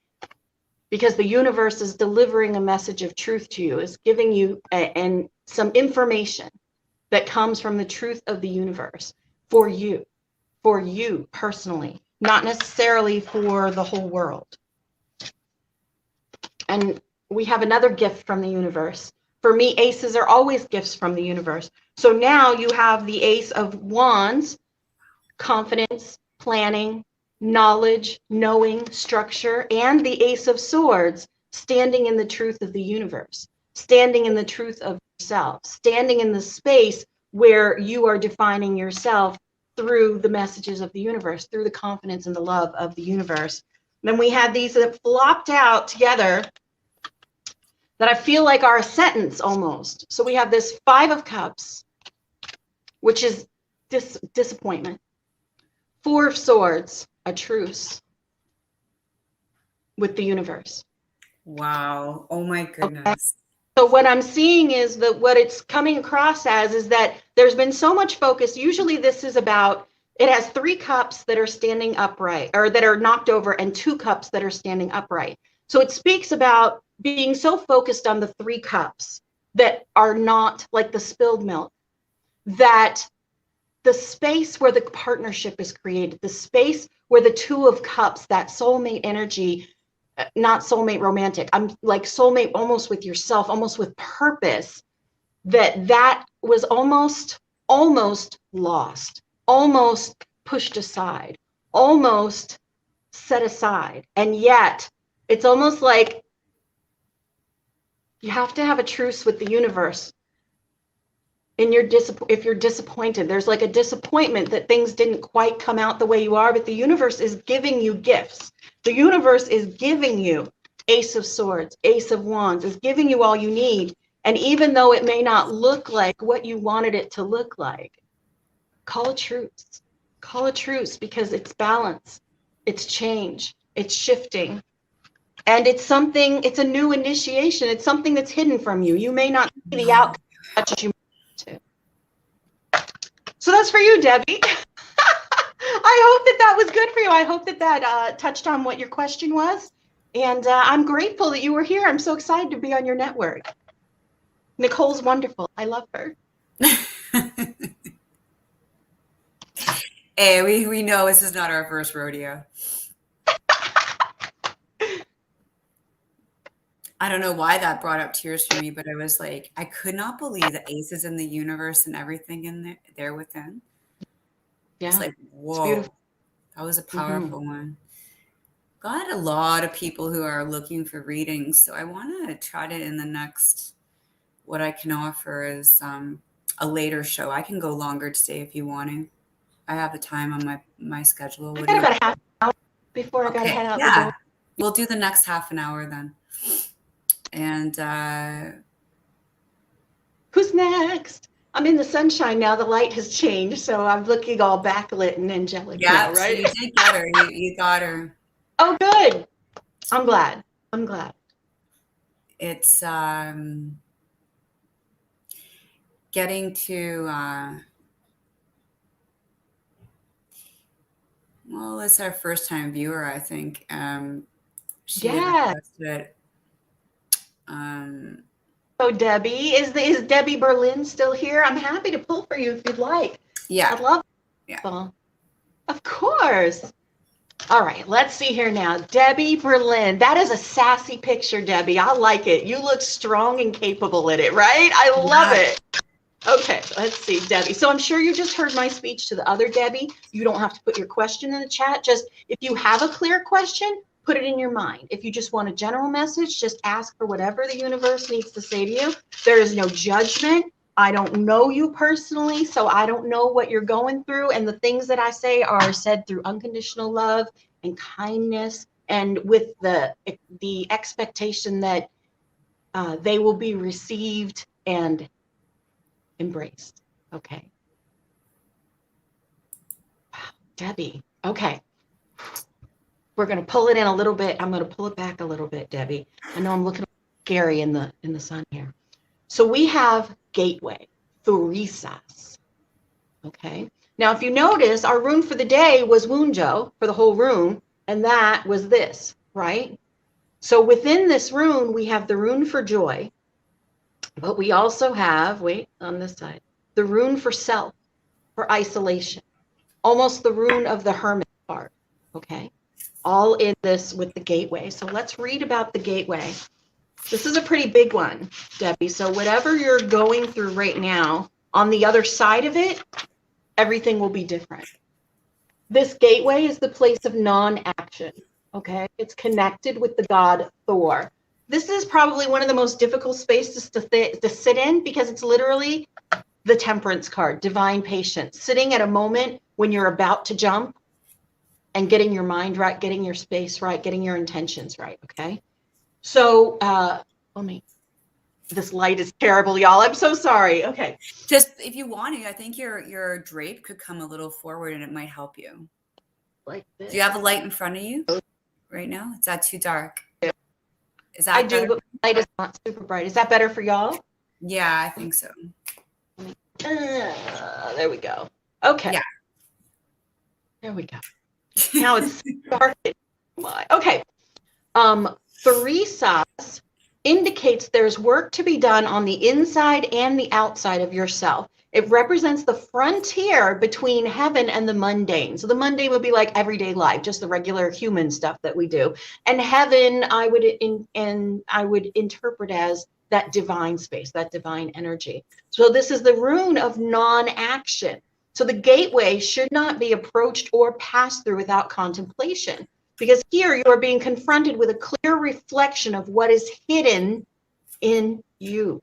because the universe is delivering a message of truth to you, is giving you and some information that comes from the truth of the universe for you personally, not necessarily for the whole world. And we have another gift from the universe. For me, aces are always gifts from the universe. So now you have the Ace of Wands, confidence, planning, knowledge, knowing, structure, and the Ace of Swords, standing in the truth of the universe, standing in the truth of yourself, standing in the space where you are defining yourself through the messages of the universe, through the confidence and the love of the universe. Then we have these that flopped out together that I feel like are a sentence almost. So we have this Five of Cups, which is disappointment. Four of Swords, a truce with the universe. Wow. Oh my goodness. Okay. So what I'm seeing is that what it's coming across as is that there's been so much focus. Usually this is about, it has 3 cups that are standing upright, or that are knocked over, and 2 cups that are standing upright. So it speaks about being so focused on the 3 cups that are not like the spilled milk, that the space where the partnership is created, the space where the 2 of Cups, that soulmate energy, not soulmate romantic, I'm like soulmate almost with yourself, almost with purpose, that was almost lost, almost pushed aside, almost set aside. And yet it's almost like you have to have a truce with the universe. If you're disappointed, there's like a disappointment that things didn't quite come out the way you are, but the universe is giving you gifts. The universe is giving you Ace of Swords, Ace of Wands, is giving you all you need. And even though it may not look like what you wanted it to look like, call a truce. Call a truce, because it's balance, it's change, it's shifting. And it's something, it's a new initiation. It's something that's hidden from you. You may not see the outcome as much as you want to. So that's for you, Debbie. I hope that that was good for you. I hope that that touched on what your question was. And I'm grateful that you were here. I'm so excited to be on your network. Nicole's wonderful. I love her. Hey, we know this is not our first rodeo. I don't know why that brought up tears for me, but I was like, I could not believe the aces in the universe and everything in there within. Yeah, it's like, it's beautiful. whoa, that was a powerful one. Got a lot of people who are looking for readings, so I want to try to, in the next, what I can offer is a later show. I can go longer today if you want to. I have the time on my schedule. I got about a half an hour before I got to head out the door. We'll do the next half an hour then. And who's next? I'm in the sunshine now. The light has changed, so I'm looking all backlit and angelic now, right? So you did get her. You got her. Oh, good. I'm glad. I'm glad. It's getting to well, it's our first time viewer, I think. She requested. So Debbie, is Debbie Berlin still here? I'm happy to pull for you if you'd like. Yeah. I'd love it. Yeah. Of course. All right, let's see here now. Debbie Berlin. That is a sassy picture, Debbie. I like it. You look strong and capable in it, right? I love it. Okay, let's see, Debbie. So I'm sure you just heard my speech to the other Debbie. You don't have to put your question in the chat. Just if you have a clear question, put it in your mind. If you just want a general message, just ask for whatever the universe needs to say to you. There is no judgment. I don't know you personally, so I don't know what you're going through. And the things that I say are said through unconditional love and kindness, and with the expectation that they will be received and embraced. Okay. Wow, Debbie. Okay. We're going to pull it in a little bit. I'm going to pull it back a little bit, Debbie. I know I'm looking scary in the sun here. So we have gateway, Thurisas. Okay. Now, if you notice, our rune for the day was Wunjo for the whole rune, and that was this, right? So within this rune, we have the rune for joy, but we also have, wait, on this side, the rune for self, for isolation, almost the rune of the hermit card, okay? All in this with the gateway. So let's read about the gateway. This is a pretty big one, Debbie. So whatever you're going through right now, on the other side of it, everything will be different. This gateway is the place of non-action, okay? It's connected with the god Thor. This is probably one of the most difficult spaces to sit in, because it's literally the temperance card, divine patience, sitting at a moment when you're about to jump and getting your mind right, getting your space right, getting your intentions right, okay? So, this light is terrible, y'all. I'm so sorry. Okay. Just if you want to, I think your drape could come a little forward and it might help you. Like this. Do you have a light in front of you right now? Is that too dark? Is that I do, but the light is not super bright. Is that better for y'all? Yeah, I think so. There we go. Okay. Yeah. There we go. Now it's dark. Okay. Thurisas indicates there's work to be done on the inside and the outside of yourself. It represents the frontier between heaven and the mundane. So the mundane would be like everyday life, just the regular human stuff that we do. And heaven, I would interpret as that divine space, that divine energy. So this is the rune of non-action. So the gateway should not be approached or passed through without contemplation, because here you are being confronted with a clear reflection of what is hidden in you,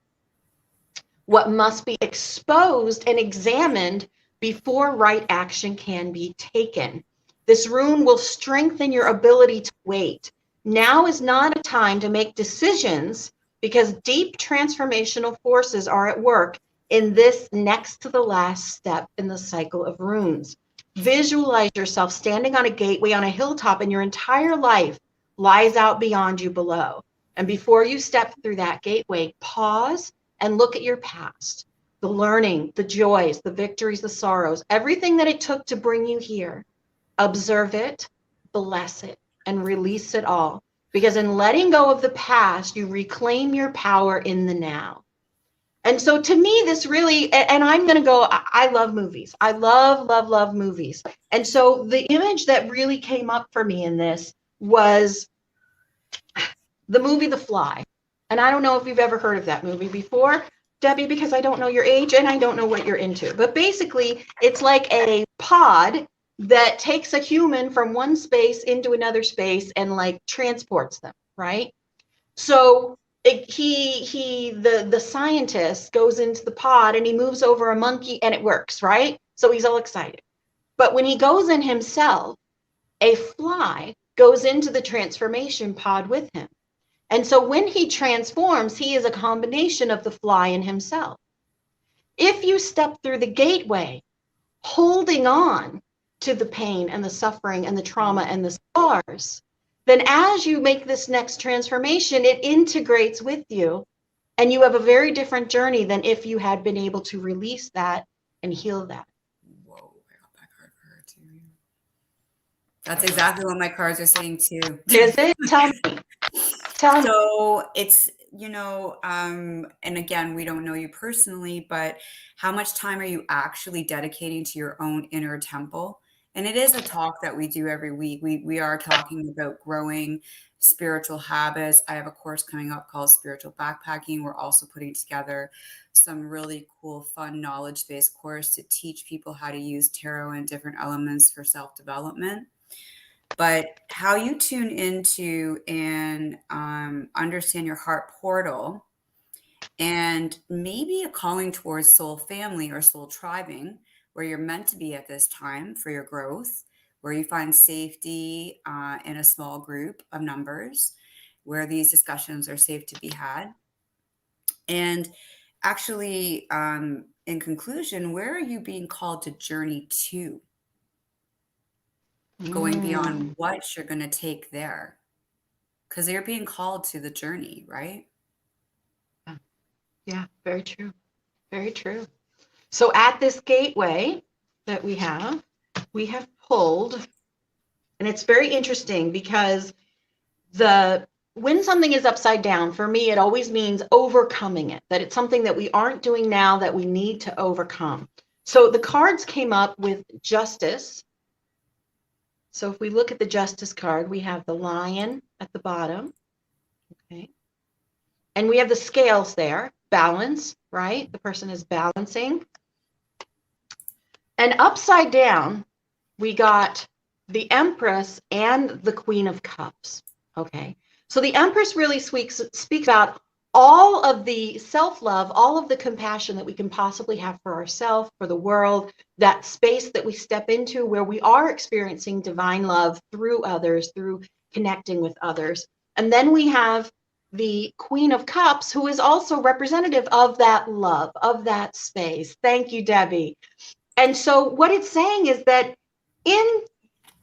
what must be exposed and examined before right action can be taken. This rune will strengthen your ability to wait. Now is not a time to make decisions because deep transformational forces are at work in this next to the last step in the cycle of runes. Visualize yourself standing on a gateway on a hilltop, and your entire life lies out beyond you below. And before you step through that gateway, pause and look at your past, the learning, the joys, the victories, the sorrows, everything that it took to bring you here. Observe it, bless it, and release it all. Because in letting go of the past, you reclaim your power in the now. And so to me, this really, and I'm going to go, I love movies. I love, love, love movies. And so the image that really came up for me in this was the movie The Fly. And I don't know if you've ever heard of that movie before, Debbie, because I don't know your age and I don't know what you're into. But basically, it's like a pod that takes a human from one space into another space and like transports them, right? So the scientist goes into the pod and he moves over a monkey and it works, right? So he's all excited. But when he goes in himself, a fly goes into the transformation pod with him. And so when he transforms, he is a combination of the fly and himself. If you step through the gateway, holding on to the pain and the suffering and the trauma and the scars, then as you make this next transformation, it integrates with you, and you have a very different journey than if you had been able to release that and heal that. Whoa, I got that card for her too. That's exactly what my cards are saying too. Is it? Tell me. So it's, and again, we don't know you personally, but how much time are you actually dedicating to your own inner temple? And it is a talk that we do every week. We are talking about growing spiritual habits. I have a course coming up called Spiritual Backpacking. We're also putting together some really cool, fun, knowledge-based course to teach people how to use tarot and different elements for self-development. But how you tune into and understand your heart portal, and maybe a calling towards soul family or soul tribing, where you're meant to be at this time for your growth, where you find safety in a small group of numbers, where these discussions are safe to be had. And actually, in conclusion, where are you being called to journey to? Going beyond what you're going to take there. Because you're being called to the journey, right? Yeah, very true. Very true. So at this gateway that we have pulled, and it's very interesting because when something is upside down, for me, it always means overcoming it, that it's something that we aren't doing now that we need to overcome. So the cards came up with justice. So if we look at the justice card, we have the lion at the bottom. Okay. And we have the scales there, balance, right? The person is balancing. And upside down, we got the Empress and the Queen of Cups. Okay. So the Empress really speaks about all of the self-love, all of the compassion that we can possibly have for ourselves, for the world, that space that we step into where we are experiencing divine love through others, through connecting with others. And then we have the Queen of Cups, who is also representative of that love, of that space. Thank you, Debbie. And so what it's saying is that in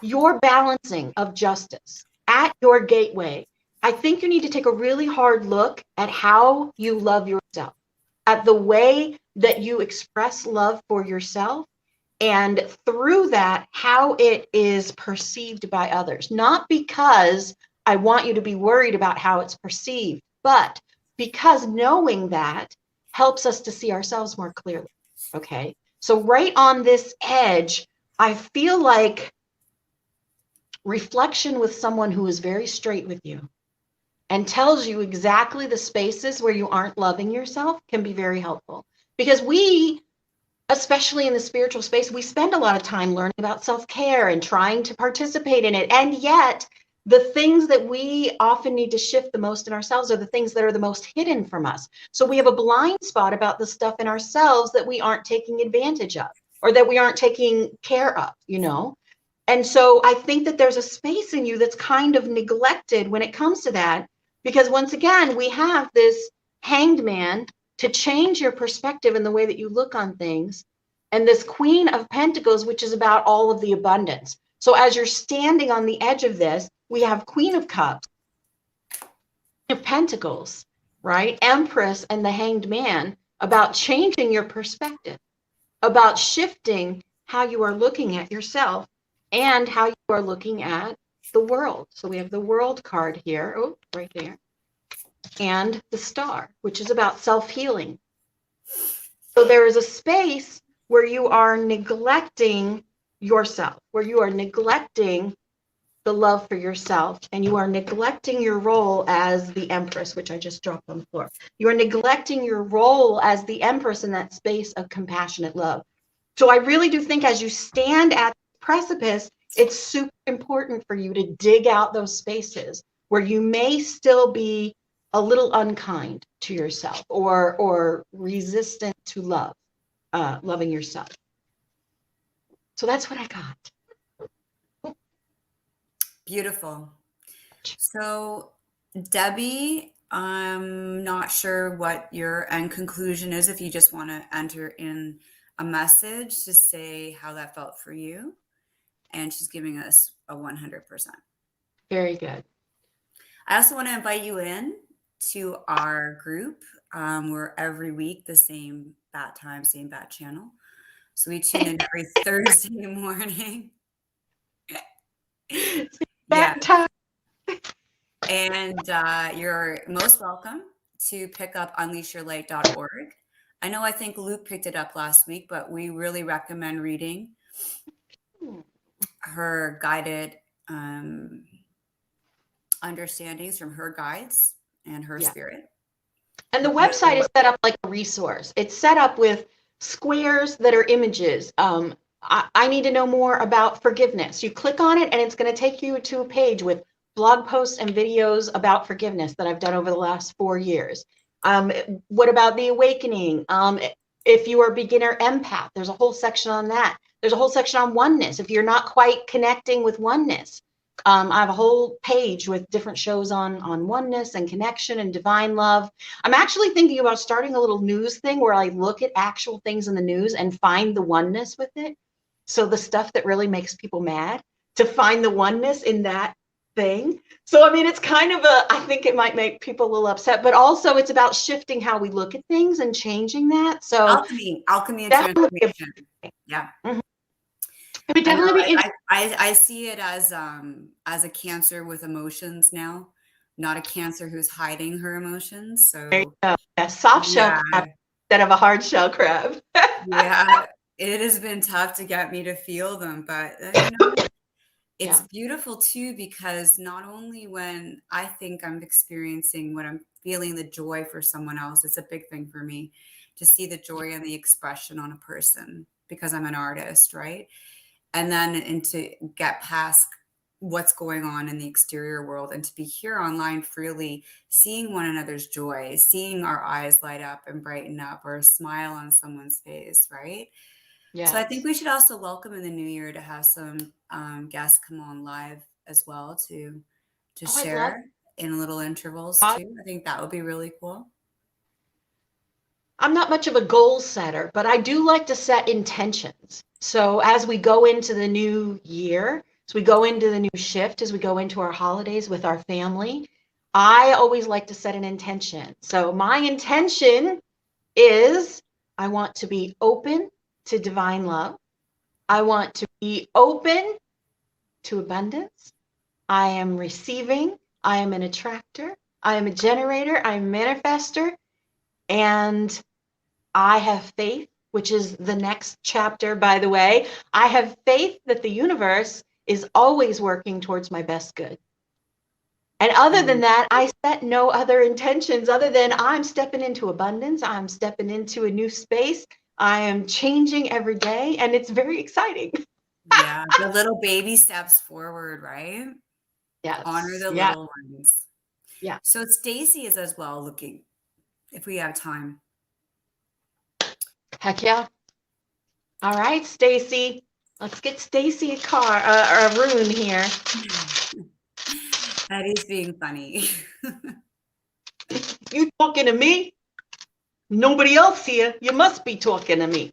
your balancing of justice at your gateway, I think you need to take a really hard look at how you love yourself, at the way that you express love for yourself, and through that, how it is perceived by others. Not because I want you to be worried about how it's perceived, but because knowing that helps us to see ourselves more clearly. Okay. So right on this edge, I feel like reflection with someone who is very straight with you and tells you exactly the spaces where you aren't loving yourself can be very helpful. Because we, especially in the spiritual space, we spend a lot of time learning about self-care and trying to participate in it. And yet the things that we often need to shift the most in ourselves are the things that are the most hidden from us. So we have a blind spot about the stuff in ourselves that we aren't taking advantage of, or that we aren't taking care of, And so I think that there's a space in you that's kind of neglected when it comes to that. Because once again, we have this Hanged Man to change your perspective and the way that you look on things. And this Queen of Pentacles, which is about all of the abundance. So as you're standing on the edge of this, we have Queen of Cups, of Pentacles, right? Empress and the Hanged Man, about changing your perspective, about shifting how you are looking at yourself and how you are looking at the world. So we have the World card here, oh, right there, and the Star, which is about self-healing. So there is a space where you are neglecting yourself, where you are neglecting the love for yourself, and you are neglecting your role as the Empress, which I just dropped on the floor. You are neglecting your role as the Empress in that space of compassionate love. So I really do think as you stand at the precipice, it's super important for you to dig out those spaces where you may still be a little unkind to yourself or resistant to love, loving yourself. So that's what I got. Beautiful. So, Debbie, I'm not sure what your end conclusion is. If you just want to enter in a message to say how that felt for you. And she's giving us a 100%. Very good. I also want to invite you in to our group. We're every week the same bat time, same bat channel. So we tune in every Thursday morning. Yeah. Time. And you're most welcome to pick up unleashyourlight.org. I think Luke picked it up last week, but we really recommend reading her guided understandings from her guides and her spirit. And the website is set up like a resource. It's set up with squares that are images. I need to know more about forgiveness. You click on it and it's going to take you to a page with blog posts and videos about forgiveness that I've done over the last 4 years. What about the awakening? If you are a beginner empath, there's a whole section on that. There's a whole section on oneness. If you're not quite connecting with oneness, I have a whole page with different shows on oneness and connection and divine love. I'm actually thinking about starting a little news thing where I look at actual things in the news and find the oneness with it. So the stuff that really makes people mad, to find the oneness in that thing. So, I mean, it's kind of I think it might make people a little upset, but also it's about shifting how we look at things and changing that. So alchemy and transformation. Yeah. Mm-hmm. It would definitely be I see it as a Cancer with emotions now, not a Cancer who's hiding her emotions. So there you go. A soft shell crab instead of a hard shell crab. Yeah, it has been tough to get me to feel them, but it's beautiful too, because not only when I think I'm experiencing what I'm feeling, the joy for someone else, it's a big thing for me to see the joy and the expression on a person because I'm an artist, right? And then to get past what's going on in the exterior world and to be here online freely, seeing one another's joy, seeing our eyes light up and brighten up, or a smile on someone's face, right? Yeah. So I think we should also welcome in the new year to have some guests come on live as well to share in little intervals too. I think that would be really cool. I'm not much of a goal setter, but I do like to set intentions. So as we go into the new year, as we go into the new shift, as we go into our holidays with our family, I always like to set an intention. So my intention is I want to be open to divine love. I want to be open to abundance. I am receiving. I am an attractor. I am a generator. I am a manifester. And I have faith, which is the next chapter, by the way. I have faith that the universe is always working towards my best good. And other than that, I set no other intentions other than I'm stepping into abundance. I'm stepping into a new space. I am changing every day, and it's very exciting. Yeah, the little baby steps forward, right? Yes. Honor the little ones. Yeah. So Stacy is as well looking, if we have time. Heck yeah. All right, Stacy. Let's get Stacy a rune here. Eddie's being funny. You talking to me? Nobody else here. You must be talking to me.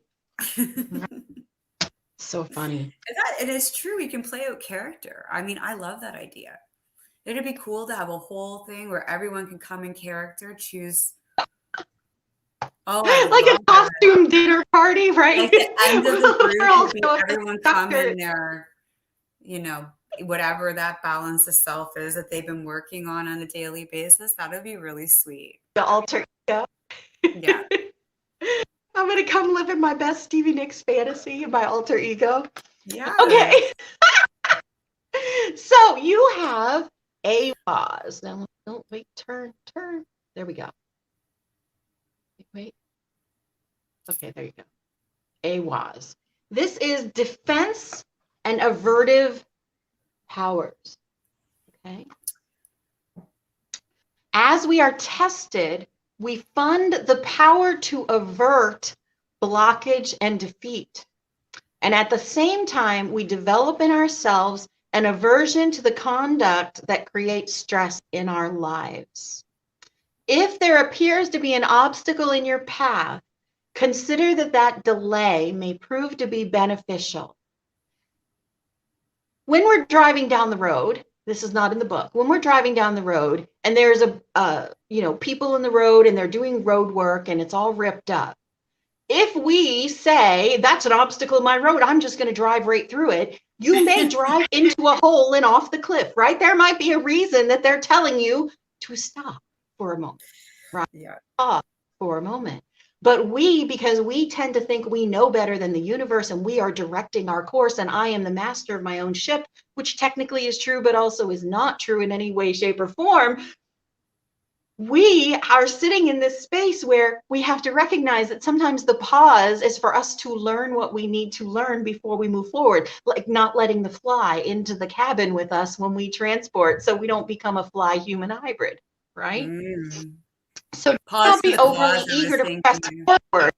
So funny. It is true. We can play out character. I mean, I love that idea. It'd be cool to have a whole thing where everyone can come in character, choose. Oh, I would like love a costume dinner party, right? Like the end of the They're all group would be everyone come in their, you know, whatever that balance of self is that they've been working on a daily basis. That would be really sweet. The alter ego. Yeah. I'm going to come live in my best Stevie Nicks fantasy in my alter ego. Yeah. Okay. So you have a pause. Now, no, wait, turn. There we go. Wait. Okay, there you go. AWAS. This is defense and avertive powers. Okay. As we are tested, we fund the power to avert blockage and defeat. And at the same time, we develop in ourselves an aversion to the conduct that creates stress in our lives. If there appears to be an obstacle in your path, consider that delay may prove to be beneficial. When we're driving down the road, this is not in the book, when we're driving down the road and there's people in the road and they're doing road work and it's all ripped up. If we say, that's an obstacle in my road, I'm just going to drive right through it, you may drive into a hole and off the cliff, right? There might be a reason that they're telling you to stop for a moment, right? Yeah. Stop for a moment. But because we tend to think we know better than the universe and we are directing our course and I am the master of my own ship, which technically is true, but also is not true in any way, shape, or form, we are sitting in this space where we have to recognize that sometimes the pause is for us to learn what we need to learn before we move forward, like not letting the fly into the cabin with us when we transport so we don't become a fly-human hybrid, right? So pause don't be overly eager to press forward.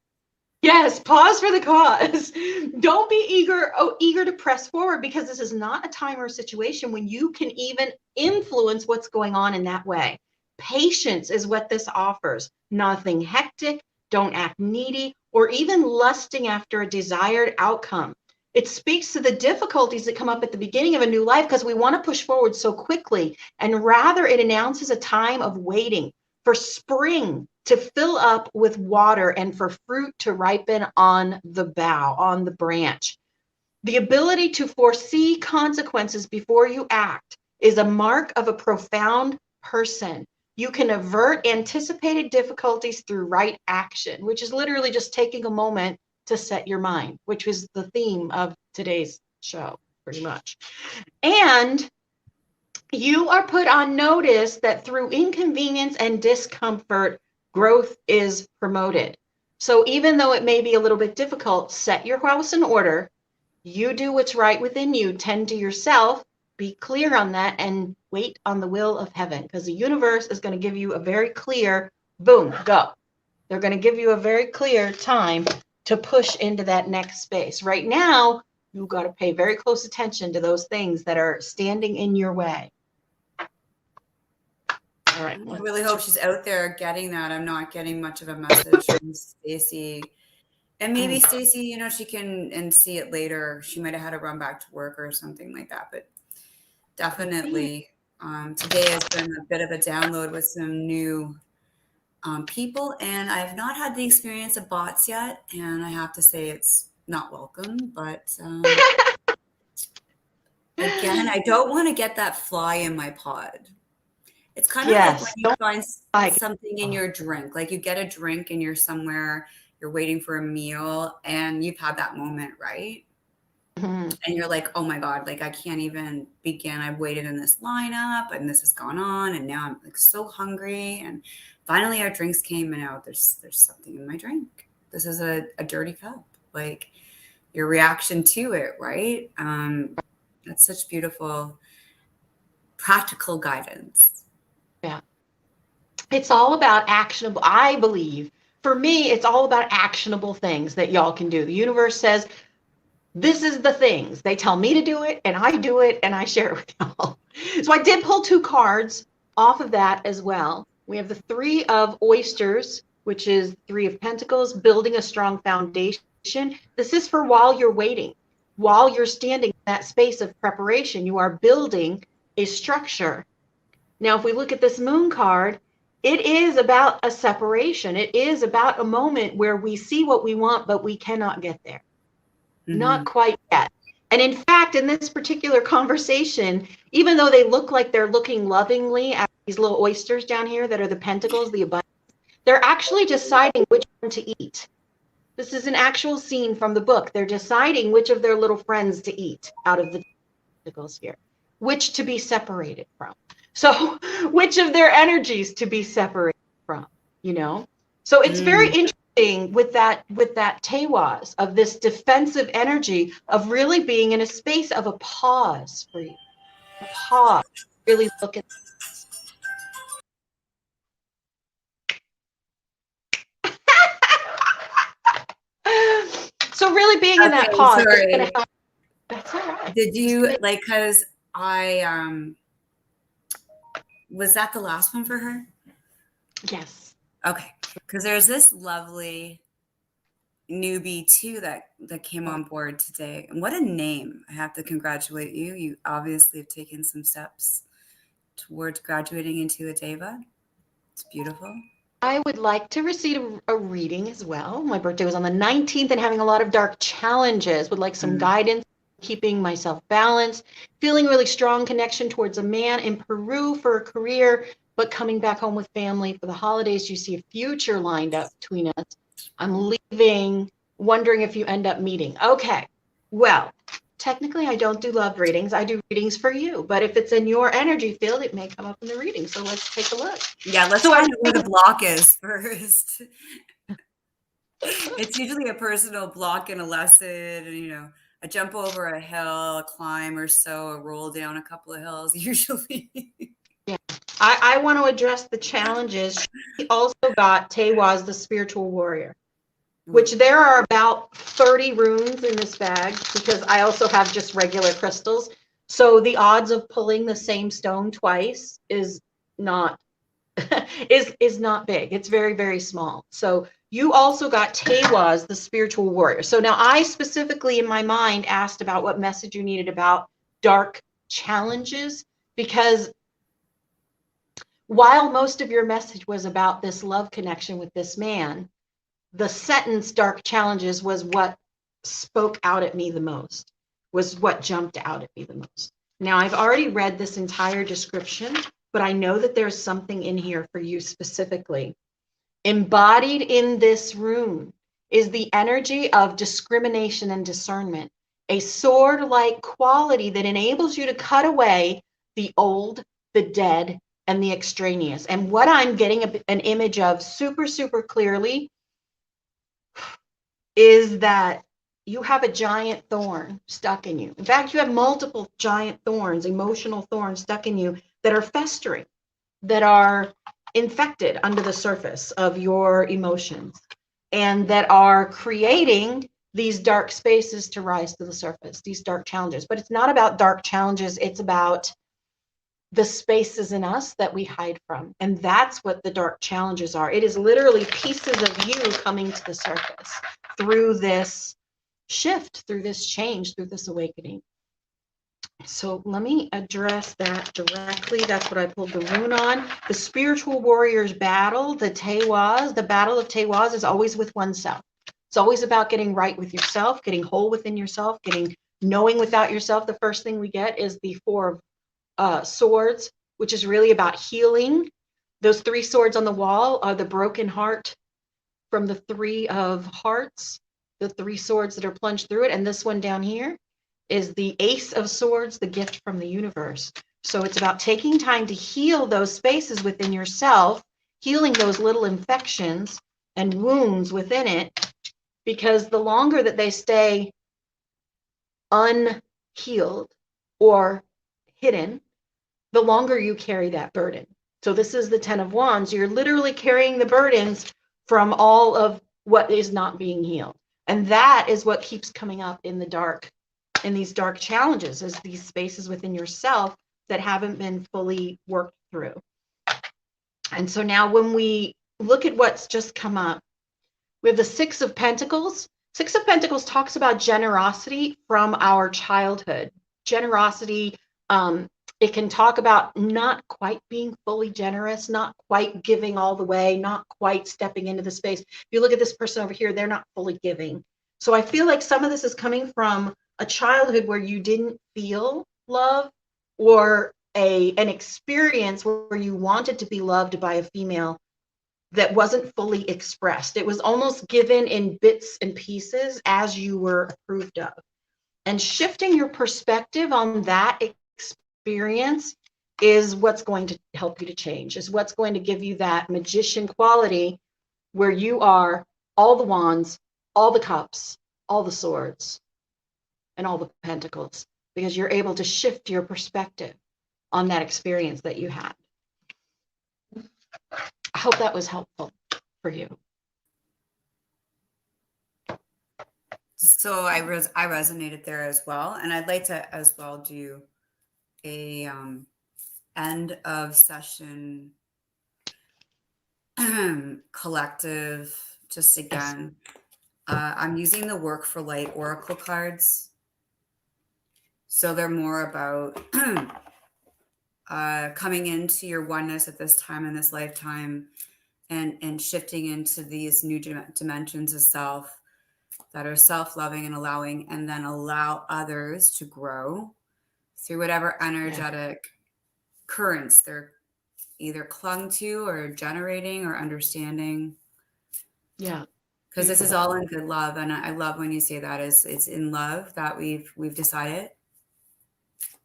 Yes, pause for the cause. Don't be eager to press forward because this is not a time or situation when you can even influence what's going on in that way. Patience is what this offers. Nothing hectic, don't act needy, or even lusting after a desired outcome. It speaks to the difficulties that come up at the beginning of a new life because we want to push forward so quickly, and rather it announces a time of waiting for spring to fill up with water and for fruit to ripen on the bough, on the branch. The ability to foresee consequences before you act is a mark of a profound person. You can avert anticipated difficulties through right action, which is literally just taking a moment to set your mind, which was the theme of today's show, pretty much. And you are put on notice that through inconvenience and discomfort, growth is promoted. So even though it may be a little bit difficult, set your house in order. You do what's right within you, tend to yourself, be clear on that, and wait on the will of heaven, because the universe is going to give you a very clear, boom, go. They're going to give you a very clear time to push into that next space. Right now, you've got to pay very close attention to those things that are standing in your way. All right. I really hope she's out there getting that. I'm not getting much of a message from Stacey. And maybe Stacey, she can see it later. She might have had to run back to work or something like that. But definitely, today has been a bit of a download with some new people. And I have not had the experience of bots yet. And I have to say it's not welcome. But again, I don't want to get that fly in my pod. It's kind of like when you find something in your drink, like you get a drink and you're somewhere, you're waiting for a meal and you've had that moment, right? Mm-hmm. And you're like, oh my God, like I can't even begin. I've waited in this lineup and this has gone on and now I'm like so hungry. And finally our drinks came and out there's something in my drink. This is a dirty cup. Like your reaction to it, right? That's such beautiful, practical guidance. Yeah. It's all about actionable, I believe. For me, it's all about actionable things that y'all can do. The universe says, this is the things. They tell me to do it, and I do it, and I share it with y'all. So I did pull 2 cards off of that as well. We have the Three of Oysters, which is Three of Pentacles, building a strong foundation. This is for while you're waiting, while you're standing in that space of preparation, you are building a structure. Now, if we look at this Moon card, it is about a separation. It is about a moment where we see what we want, but we cannot get there. Not quite yet. And in fact, in this particular conversation, even though they look like they're looking lovingly at these little oysters down here that are the pentacles, the abundance, they're actually deciding which one to eat. This is an actual scene from the book. They're deciding which of their little friends to eat out of the pentacles here, which to be separated from. So which of their energies to be separated from, you know? So it's very interesting with that Tewaz, of this defensive energy of really being in a space of a pause for you. A pause. Really look at so really being in that pause. Sorry. That's all right. Did you like, because I was that the last one for her? Yes. Okay. Because there's this lovely newbie too that came on board today. And what a name. I have to congratulate you. You obviously have taken some steps towards graduating into a Deva. It's beautiful. I would like to receive a reading as well. My birthday was on the 19th and having a lot of dark challenges. Would like some guidance, keeping myself balanced, feeling really strong connection towards a man in Peru for a career, but coming back home with family for the holidays. You see a future lined up between us. I'm leaving, wondering if you end up meeting. Okay, well, technically I don't do love readings. I do readings for you, but if it's in your energy field, it may come up in the reading. So let's take a look. Yeah, let's find out where the block is first. It's usually a personal block in a lesson, you know, a jump over a hill, a climb or so, a roll down a couple of hills usually. Yeah, I want to address the challenges. She also got Tewaz, the spiritual warrior, which there are about 30 runes in this bag, because I also have just regular crystals. So the odds of pulling the same stone twice is not is not big. It's very, very small. So you also got Tewaz, the spiritual warrior. So now I specifically in my mind asked about what message you needed about dark challenges, because while most of your message was about this love connection with this man, the sentence dark challenges was what spoke out at me the most, was what jumped out at me the most. Now, I've already read this entire description, but I know that there's something in here for you specifically. Embodied in this rune is the energy of discrimination and discernment, a sword-like quality that enables you to cut away the old, the dead, and the extraneous. And what I'm getting an image of super, super clearly is that you have a giant thorn stuck in you. In fact, you have multiple giant thorns, emotional thorns stuck in you that are festering, that are infected under the surface of your emotions, and that are creating these dark spaces to rise to the surface, these dark challenges. But it's not about dark challenges, it's about the spaces in us that we hide from. And that's what the dark challenges are. It is literally pieces of you coming to the surface through this shift, through this change, through this awakening. So let me address that directly. That's what I pulled the rune on. The spiritual warrior's battle, the Tewaz, the battle of Tewaz is always with oneself. It's always about getting right with yourself, getting whole within yourself, getting knowing without yourself. The first thing we get is the Four of Swords, which is really about healing. Those three swords on the wall are the broken heart from the Three of Hearts, the three swords that are plunged through it. And this one down here is the Ace of Swords, the gift from the universe. So it's about taking time to heal those spaces within yourself, healing those little infections and wounds within it, because the longer that they stay unhealed or hidden, the longer you carry that burden. So this is the Ten of Wands. You're literally carrying the burdens from all of what is not being healed. And that is what keeps coming up in the dark, in these dark challenges, is these spaces within yourself that haven't been fully worked through. And so now when we look at what's just come up, we have the Six of Pentacles. Six of Pentacles talks about generosity from our childhood. Generosity, it can talk about not quite being fully generous, not quite giving all the way, not quite stepping into the space. If you look at this person over here, they're not fully giving. So I feel like some of this is coming from a childhood where you didn't feel love, or an experience where you wanted to be loved by a female that wasn't fully expressed. It was almost given in bits and pieces as you were approved of. And shifting your perspective on that experience is what's going to help you to change, is what's going to give you that magician quality where you are all the wands, all the cups, all the swords, and all the pentacles, because you're able to shift your perspective on that experience that you had. I hope that was helpful for you. So I resonated there as well, and I'd like to as well do a end of session collective. Just again, I'm using the Work for Light Oracle cards, so they're more about coming into your oneness at this time in this lifetime, and shifting into these new dimensions of self that are self-loving and allowing, and then allow others to grow through whatever energetic currents they're either clung to or generating or understanding. Yeah. Because this is all in good love. And I love when you say that it's in love that we've decided.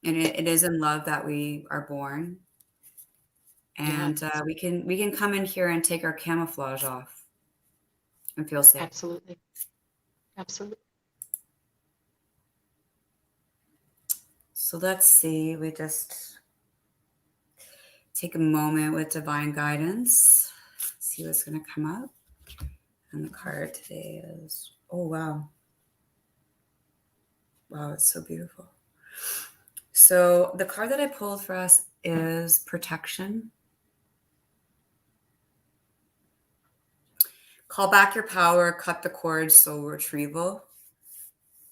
And it is in love that we are born. And we can come in here and take our camouflage off and feel safe. Absolutely. Absolutely. So let's see. We just take a moment with divine guidance. See what's going to come up. And the card today is, oh, wow. Wow, it's so beautiful. So the card that I pulled for us is protection. Call back your power, cut the cord, soul retrieval.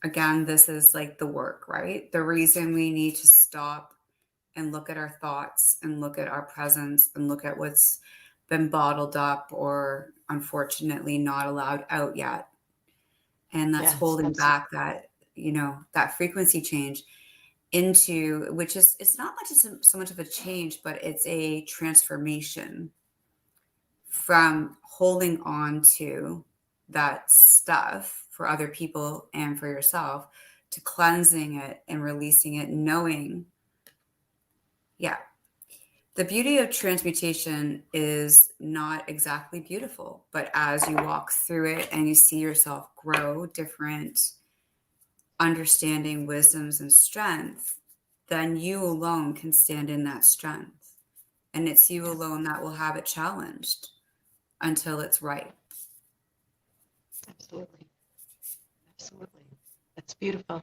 Again, this is like the work, right? The reason we need to stop and look at our thoughts and look at our presence and look at what's been bottled up or unfortunately not allowed out yet. And that's holding back that, that frequency change into, which is, it's not much so much of a change, but it's a transformation from holding on to that stuff for other people and for yourself to cleansing it and releasing it, knowing, the beauty of transmutation is not exactly beautiful, but as you walk through it and you see yourself grow different understanding, wisdoms, and strength, then you alone can stand in that strength. And it's you alone that will have it challenged until it's right. Absolutely. Absolutely. That's beautiful.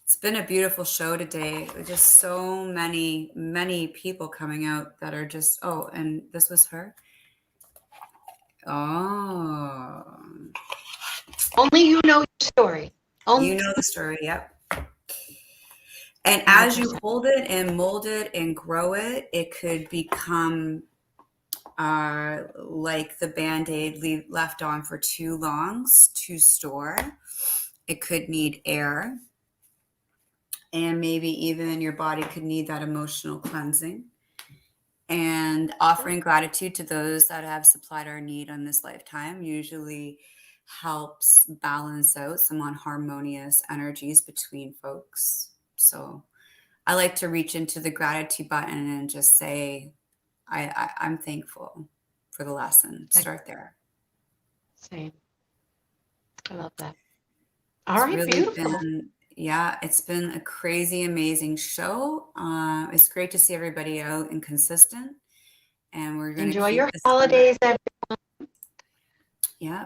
It's been a beautiful show today. Just so many, many people coming out that are just, oh, and this was her. Oh. Only you know your story. You know the story, yep. And as you hold it and mold it and grow it, it could become like the Band-Aid left on for too long to store. It could need air. And maybe even your body could need that emotional cleansing. And offering gratitude to those that have supplied our need on this lifetime usually helps balance out some unharmonious energies between folks. So I like to reach into the gratitude button and just say, I'm thankful for the lesson. Start there. Same. I love that. All right, really beautiful. It's been a crazy, amazing show. It's great to see everybody out and consistent. And we're going to enjoy your holidays, everyone. Yeah.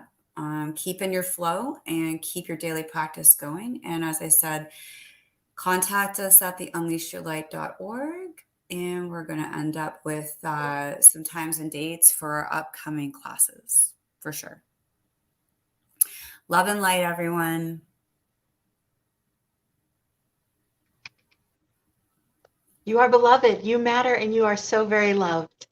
Keep in your flow and keep your daily practice going. And as I said, contact us at theunleashyourlight.org. and we're going to end up with some times and dates for our upcoming classes, for sure. Love and light, everyone. You are beloved. You matter, and you are so very loved.